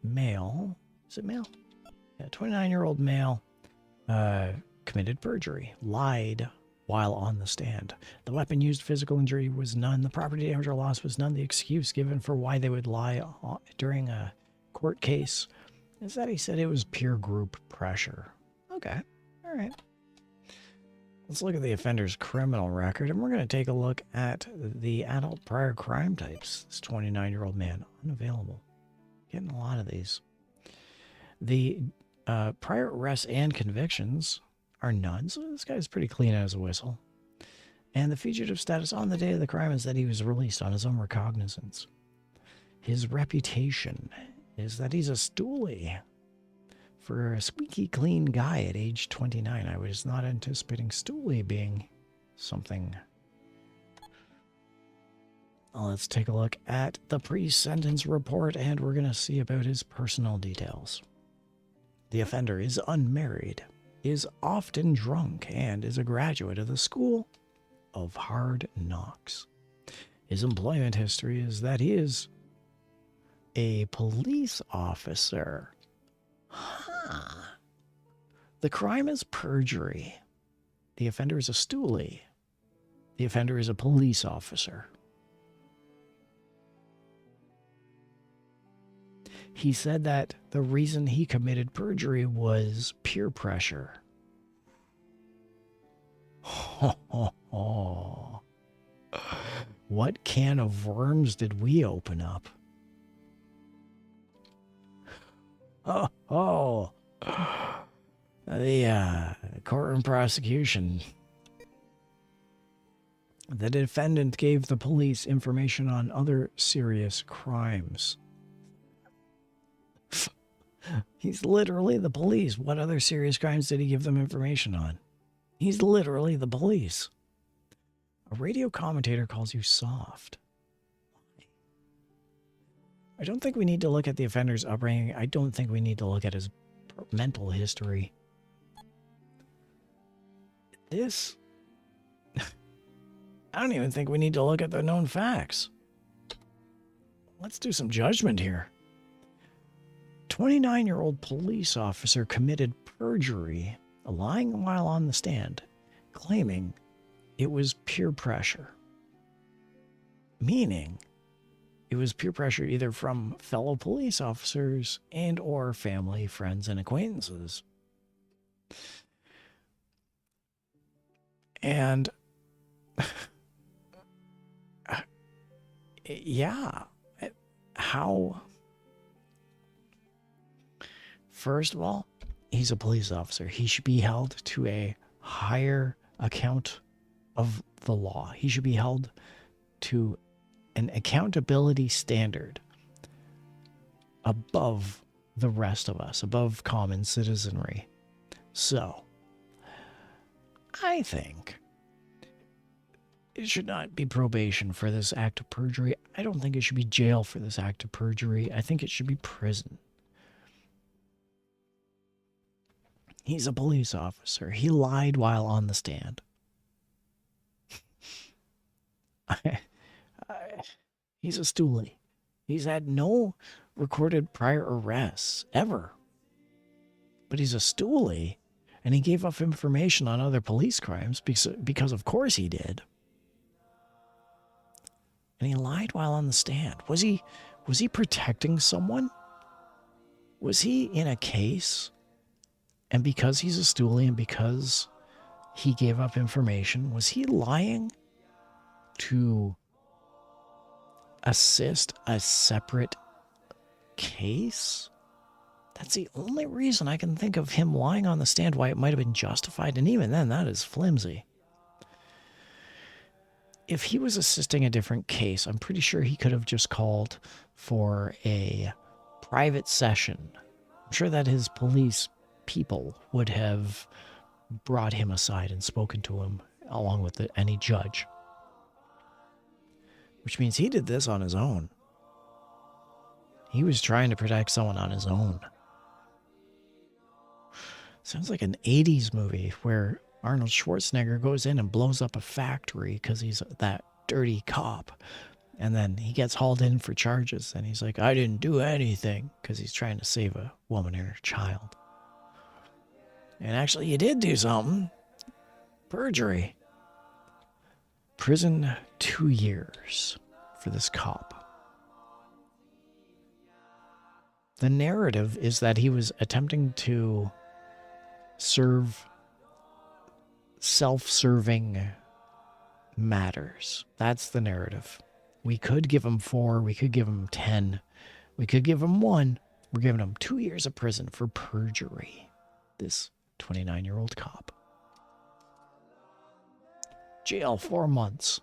male. Is it male? Yeah, 29-year-old male committed perjury. Lied while on the stand. The weapon used, physical injury was none. The property damage or loss was none. The excuse given for why they would lie during a court case is that he said it was peer group pressure. Okay. All right. Let's look at the offender's criminal record, and we're going to take a look at the adult prior crime types. This 29-year-old man, unavailable. Getting a lot of these. The prior arrests and convictions are none, so this guy's pretty clean as a whistle. And the fugitive status on the day of the crime is that he was released on his own recognizance. His reputation is that he's a stoolie. For a squeaky clean guy at age 29, I was not anticipating stoolie being something. Let's take a look at the pre-sentence report, and we're going to see about his personal details. The offender is unmarried, is often drunk, and is a graduate of the School of Hard Knocks. His employment history is that he is a police officer. Huh. The crime is perjury. The offender is a stoolie. The offender is a police officer. He said that the reason he committed perjury was peer pressure. What can of worms did we open up? The courtroom prosecution. The defendant gave the police information on other serious crimes. He's literally the police. What other serious crimes did he give them information on? He's literally the police. A radio commentator calls you soft. I don't think we need to look at the offender's upbringing. I don't think we need to look at his mental history. This... I don't even think we need to look at the known facts. Let's do some judgment here. 29-year-old police officer committed perjury, lying while on the stand, claiming it was peer pressure. Meaning, it was peer pressure either from fellow police officers and or family, friends, and acquaintances. And... yeah. How... First of all, he's a police officer. He should be held to a higher account of the law. He should be held to an accountability standard above the rest of us, above common citizenry. So, I think it should not be probation for this act of perjury. I don't think it should be jail for this act of perjury. I think it should be prison. He's a police officer. He lied while on the stand. He's a stoolie. He's had no recorded prior arrests, ever. But he's a stoolie, and he gave up information on other police crimes because of course he did. And he lied while on the stand. Was he protecting someone? Was he in a case? And because he's a stoolie and because he gave up information, was he lying to assist a separate case? That's the only reason I can think of him lying on the stand, why it might have been justified. And even then, that is flimsy. If he was assisting a different case, I'm pretty sure he could have just called for a private session. I'm sure that his police people would have brought him aside and spoken to him along with any judge. Which means he did this on his own. He was trying to protect someone on his own. Sounds like an 80s movie where Arnold Schwarzenegger goes in and blows up a factory because he's that dirty cop. And then he gets hauled in for charges and he's like, I didn't do anything, because he's trying to save a woman and her child. And actually, you did do something. Perjury. Prison 2 years for this cop. The narrative is that he was attempting to serve self-serving matters. That's the narrative. We could give him 4. We could give him 10. We could give him 1. We're giving him 2 years of prison for perjury. This 29-year-old cop. Jail 4 months.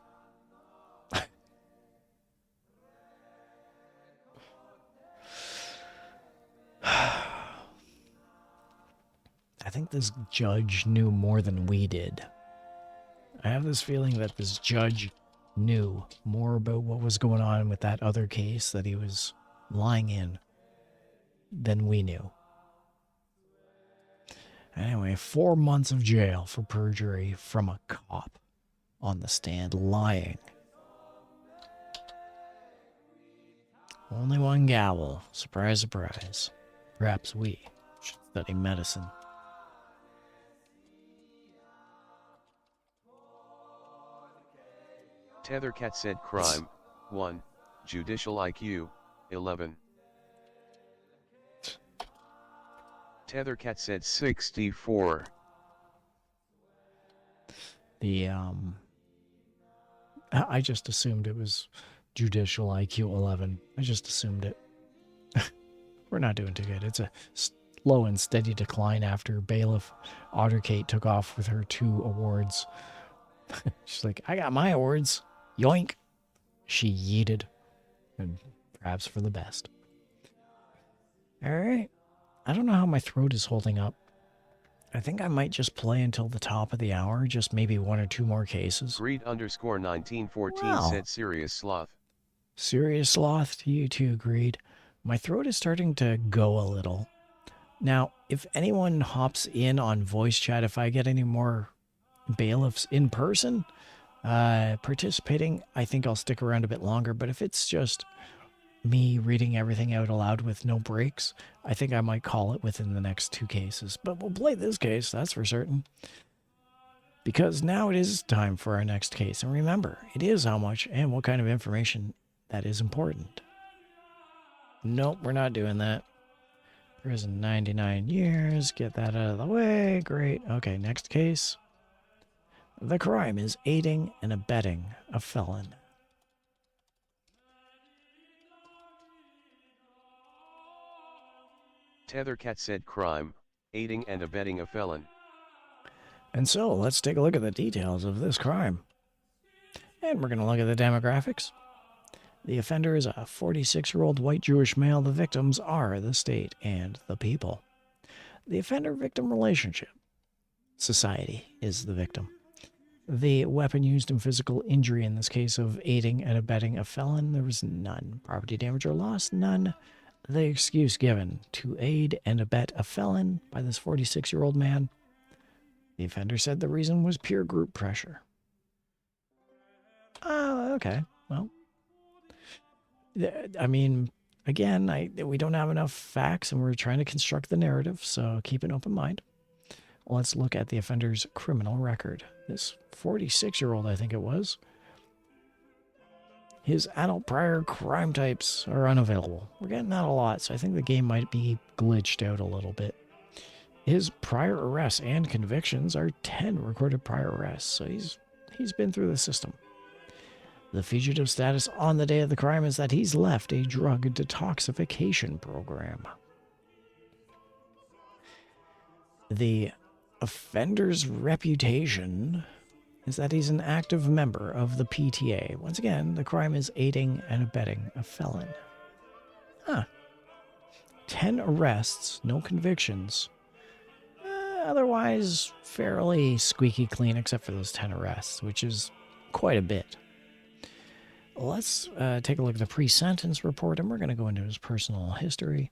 I think this judge knew more than we did. I have this feeling that this judge knew more about what was going on with that other case that he was lying in than we knew. Anyway, 4 months of jail for perjury from a cop on the stand lying. Only one gavel. Surprise, surprise. Perhaps we should study medicine. Tethercat said crime, 1, judicial IQ, 11. Tethercat said 64. I just assumed it was judicial IQ 11. I just assumed it. We're not doing too good. It's a slow and steady decline after Bailiff Otterkate took off with her 2 awards. She's like, I got my awards. Yoink. She yeeted. And perhaps for the best. All right. I don't know how my throat is holding up. I think I might just play until the top of the hour, just maybe 1 or 2 more cases. Greed_1914 said Serious Sloth. Serious Sloth to you too, Greed. My throat is starting to go a little. Now, if anyone hops in on voice chat, if I get any more bailiffs in person participating, I think I'll stick around a bit longer. But if it's just me reading everything out aloud with no breaks, I think I might call it within the next 2 cases. But we'll play this case, that's for certain. Because now it is time for our next case. And remember, it is how much and what kind of information that is important. Nope, we're not doing that. Prison 99 years. Get that out of the way. Great. Okay, next case. The crime is aiding and abetting a felon. Tethercat said crime, aiding and abetting a felon. And so, let's take a look at the details of this crime. And we're going to look at the demographics. The offender is a 46-year-old white Jewish male. The victims are the state and the people. The offender-victim relationship. Society is the victim. The weapon used in physical injury in this case of aiding and abetting a felon, there was none. Property damage or loss, none. The excuse given to aid and abet a felon by this 46-year-old man. The offender said the reason was pure group pressure. Oh, okay. Well, I mean, again, we don't have enough facts and we're trying to construct the narrative, so keep an open mind. Let's look at the offender's criminal record. This 46-year-old, I think it was. His adult prior crime types are unavailable. We're getting that a lot, so I think the game might be glitched out a little bit. His prior arrests and convictions are 10 recorded prior arrests, so he's been through the system. The fugitive status on the day of the crime is that he's left a drug detoxification program. The offender's reputation is that he's an active member of the PTA. Once again, the crime is aiding and abetting a felon. 10 arrests, no convictions. Otherwise, fairly squeaky clean, except for those 10 arrests, which is quite a bit. Let's take a look at the pre-sentence report, and we're going to go into his personal history.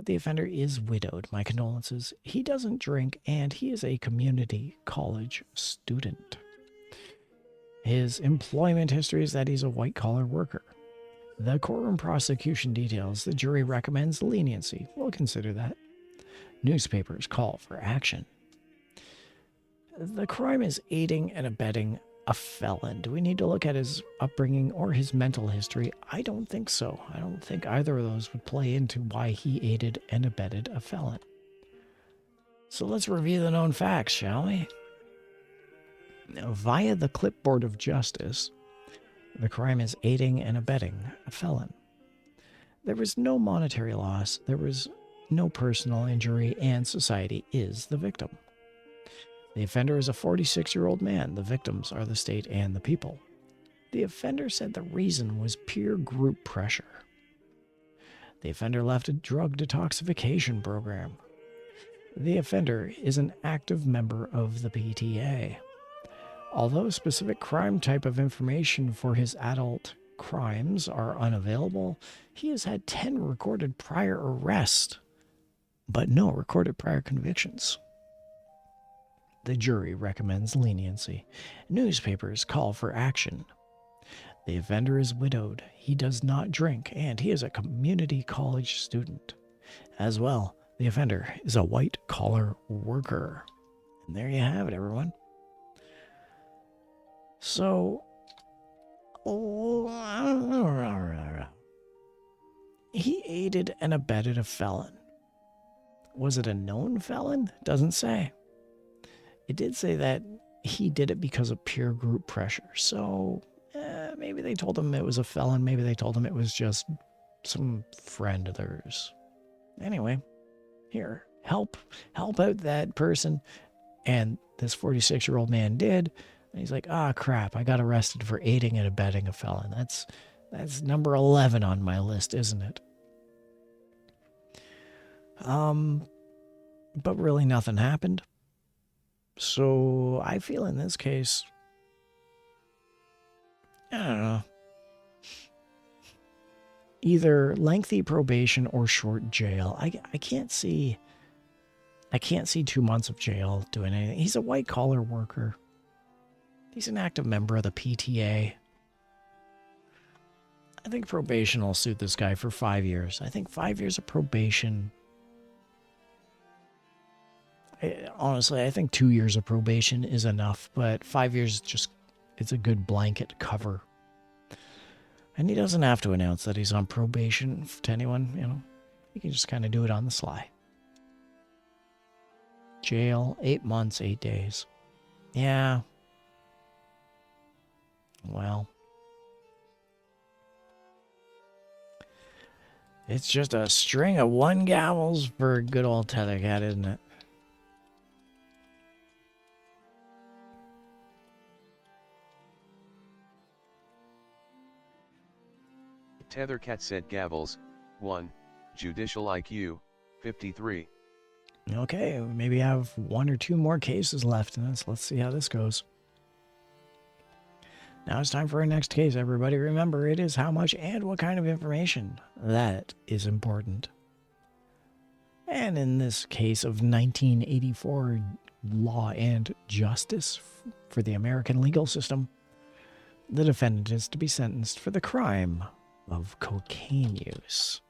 The offender is widowed. My condolences. He doesn't drink, and he is a community college student. His employment history is that he's a white-collar worker. The courtroom prosecution details the jury recommends leniency. We'll consider that. Newspapers call for action. The crime is aiding and abetting a felon. Do we need to look at his upbringing or his mental history? I don't think so. I don't think either of those would play into why he aided and abetted a felon. So let's review the known facts, shall we? Now, via the clipboard of justice, the crime is aiding and abetting a felon. There was no monetary loss, there was no personal injury, and society is the victim. The offender is a 46-year-old man. The victims are the state and the people. The offender said the reason was pure group pressure. The offender left a drug detoxification program. The offender is an active member of the PTA. Although specific crime type of information for his adult crimes are unavailable, he has had 10 recorded prior arrests, but no recorded prior convictions. The jury recommends leniency. Newspapers call for action. The offender is widowed. He does not drink, and he is a community college student. As well, the offender is a white-collar worker. And there you have it, everyone. So, he aided and abetted a felon. Was it a known felon? Doesn't say. It did say that he did it because of peer group pressure. So maybe they told him it was a felon. Maybe they told him it was just some friend of theirs. Anyway, here, help out that person. And this 46-year-old man did. And he's like, ah, crap, I got arrested for aiding and abetting a felon. That's number 11 on my list, isn't it? But really nothing happened. So I feel in this case, I don't know, either lengthy probation or short jail. I can't see 2 months of jail doing anything. He's a white collar worker. He's an active member of the PTA. I think probation will suit this guy for 5 years. I think 5 years of probation. Honestly, I think 2 years of probation is enough, but 5 years it's a good blanket cover. And he doesn't have to announce that he's on probation to anyone, you know. He can just kind of do it on the sly. Jail, 8 months, 8 days. Yeah. Well. It's just a string of one gavels for good old Tethercat, isn't it? Tethercat said gavels, 1, judicial IQ, 53. Okay, maybe I have 1 or 2 more cases left in this. Let's see how this goes. Now it's time for our next case, everybody. Remember, it is how much and what kind of information. That is important. And in this case of 1984 law and justice for the American legal system, the defendant is to be sentenced for the crime of cocaine use.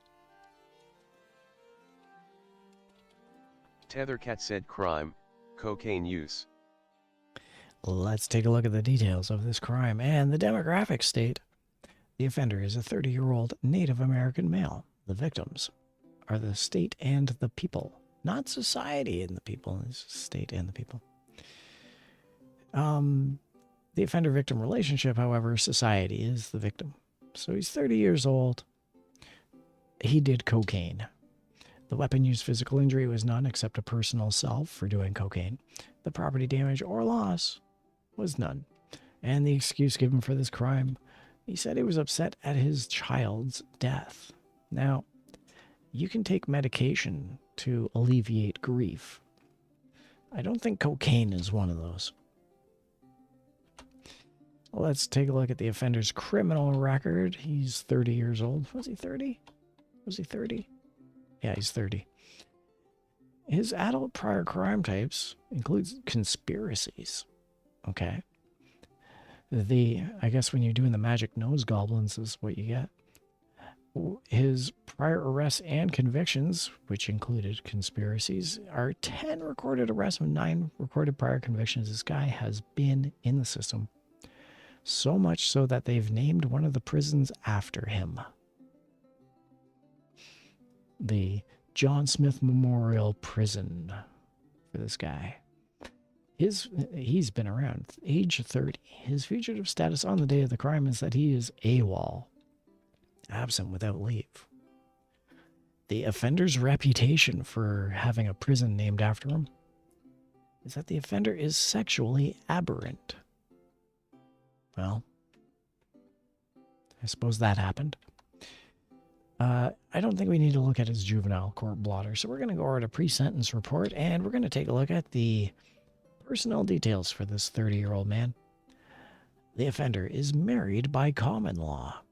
Tethercat said crime, cocaine use. Let's take a look at the details of this crime and the demographics state. The offender is a 30-year-old Native American male. The victims are the state and the people, not society and the people, it's state and the people. The offender-victim relationship, however, society is the victim. So he's 30 years old. He did cocaine. The weapon used physical injury was none except a personal self for doing cocaine. The property damage or loss was none. And the excuse given for this crime, he said he was upset at his child's death. Now, you can take medication to alleviate grief. I don't think cocaine is one of those. Let's take a look at the offender's criminal record. He's 30 years old. Was he 30? Was he 30? Yeah, he's 30. His adult prior crime types includes conspiracies. Okay. I guess when you're doing the magic nose goblins is what you get. His prior arrests and convictions, which included conspiracies, are 10 recorded arrests and 9 recorded prior convictions. This guy has been in the system. So much so that they've named one of the prisons after him. The John Smith Memorial Prison for this guy. He's been around. Age 30. His fugitive status on the day of the crime is that he is AWOL. Absent without leave. The offender's reputation for having a prison named after him is that the offender is sexually aberrant. Well, I suppose that happened. I don't think we need to look at his juvenile court blotter, so we're going to go over to pre-sentence report, and we're going to take a look at the personnel details for this 30-year-old man. The offender is married by common law.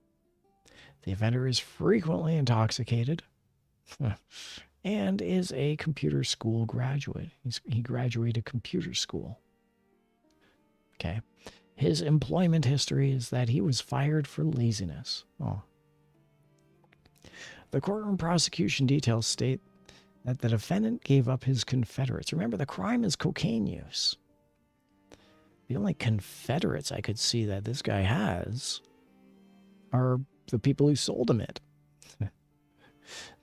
The offender is frequently intoxicated and is a computer school graduate. He graduated computer school. Okay. His employment history is that he was fired for laziness. Oh. The courtroom prosecution details state that the defendant gave up his Confederates. Remember, the crime is cocaine use. The only Confederates I could see that this guy has are the people who sold him it.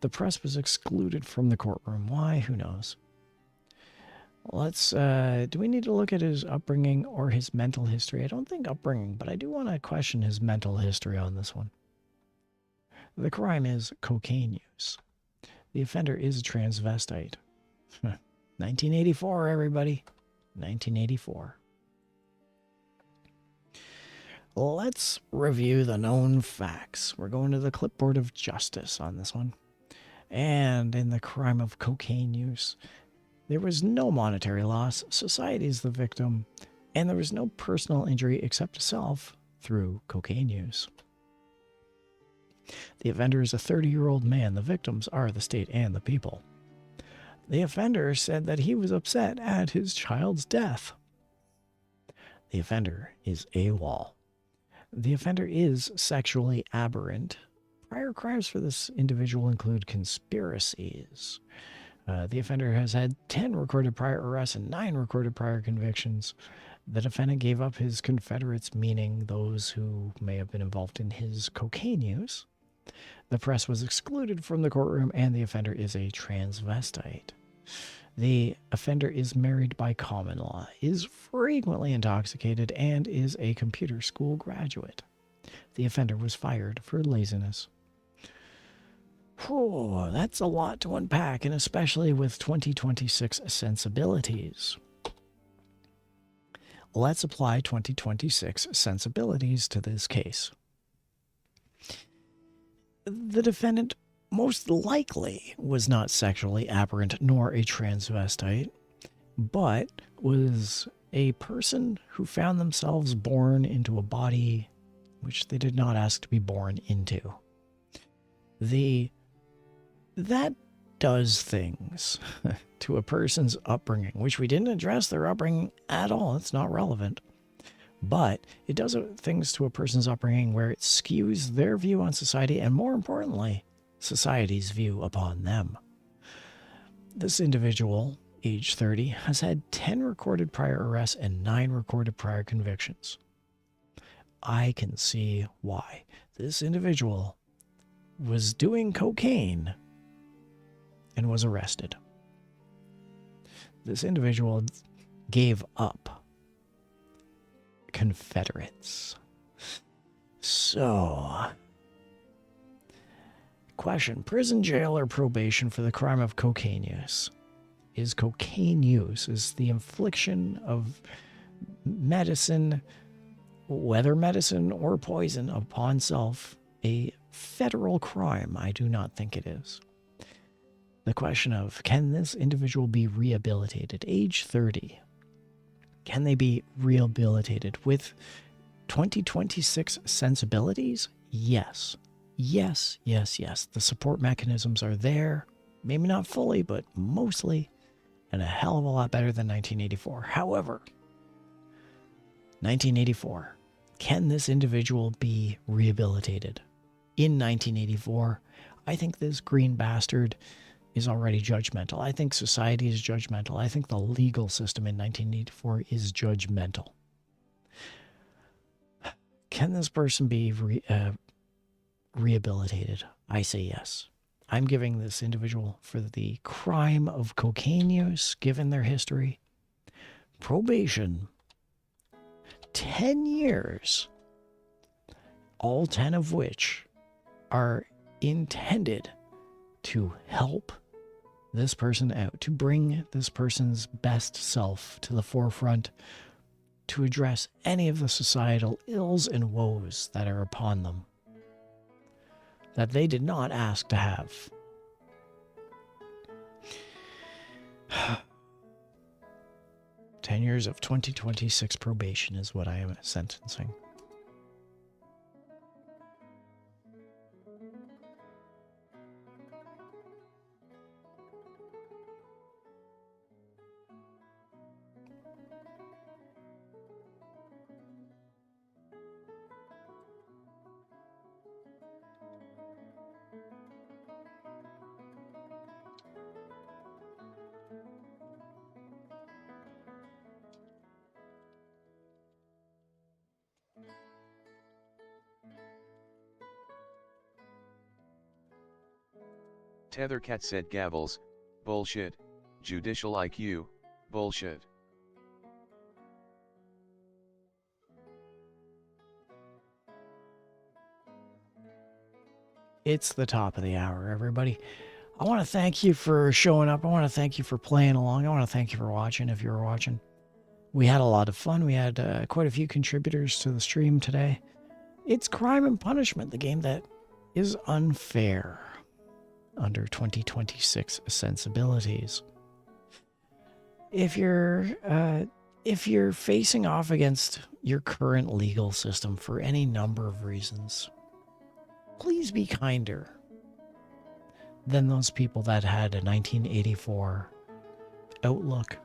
The press was excluded from the courtroom. Why? Who knows? Let's, do we need to look at his upbringing or his mental history? I don't think upbringing, but I do want to question his mental history on this one. The crime is cocaine use. The offender is a transvestite. 1984, everybody. 1984. Let's review the known facts. We're going to the clipboard of justice on this one. And in the crime of cocaine use, there was no monetary loss, society is the victim, and there was no personal injury except to self through cocaine use. The offender is a 30-year-old man. The victims are the state and the people. The offender said that he was upset at his child's death. The offender is AWOL. The offender is sexually aberrant. Prior crimes for this individual include conspiracies. The offender has had 10 recorded prior arrests and 9 recorded prior convictions. The defendant gave up his confederates, meaning those who may have been involved in his cocaine use. The press was excluded from the courtroom, and the offender is a transvestite. The offender is married by common law, is frequently intoxicated, and is a computer school graduate. The offender was fired for laziness. Whew, that's a lot to unpack, and especially with 2026 sensibilities. Let's apply 2026 sensibilities to this case. The defendant most likely was not sexually aberrant nor a transvestite, but was a person who found themselves born into a body which they did not ask to be born into. That does things to a person's upbringing, which we didn't address their upbringing at all. It's not relevant. But it does things to a person's upbringing where it skews their view on society and, more importantly, society's view upon them. This individual, age 30, has had 10 recorded prior arrests and 9 recorded prior convictions. I can see why. This individual was doing cocaine and was arrested. This individual gave up Confederates. So, question: prison, jail, or probation for the crime of cocaine use? Is cocaine use, is the infliction of medicine, whether medicine or poison, upon self, a federal crime? I do not think it is. The question of, can this individual be rehabilitated? Age 30. Can they be rehabilitated with 2026 sensibilities? Yes. Yes, yes, yes. The support mechanisms are there. Maybe not fully, but mostly. And a hell of a lot better than 1984. However, 1984. Can this individual be rehabilitated? In 1984, I think this green bastard is already judgmental. I think society is judgmental. I think the legal system in 1984 is judgmental. Can this person be rehabilitated? I say yes. I'm giving this individual, for the crime of cocaine use, given their history, probation, 10 years, all 10 of which are intended to help this person out, to bring this person's best self to the forefront, to address any of the societal ills and woes that are upon them, that they did not ask to have. "10 years of 2026 probation is what I am sentencing." Tethercat said gavels, bullshit. Judicial IQ, bullshit. It's the top of the hour, everybody. I want to thank you for showing up. I want to thank you for playing along. I want to thank you for watching if you were watching. We had a lot of fun. We had quite a few contributors to the stream today. It's Crime and Punishment, the game that is unfair under 2026 sensibilities. If you're facing off against your current legal system for any number of reasons, please be kinder than those people that had a 1984 outlook.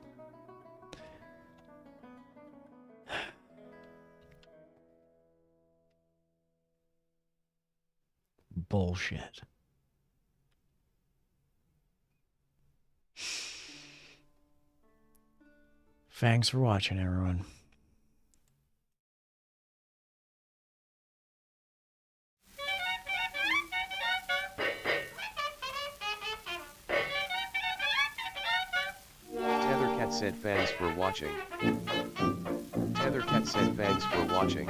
Bullshit. Thanks for watching, everyone. Tethercat said thanks for watching. Tethercat said thanks for watching.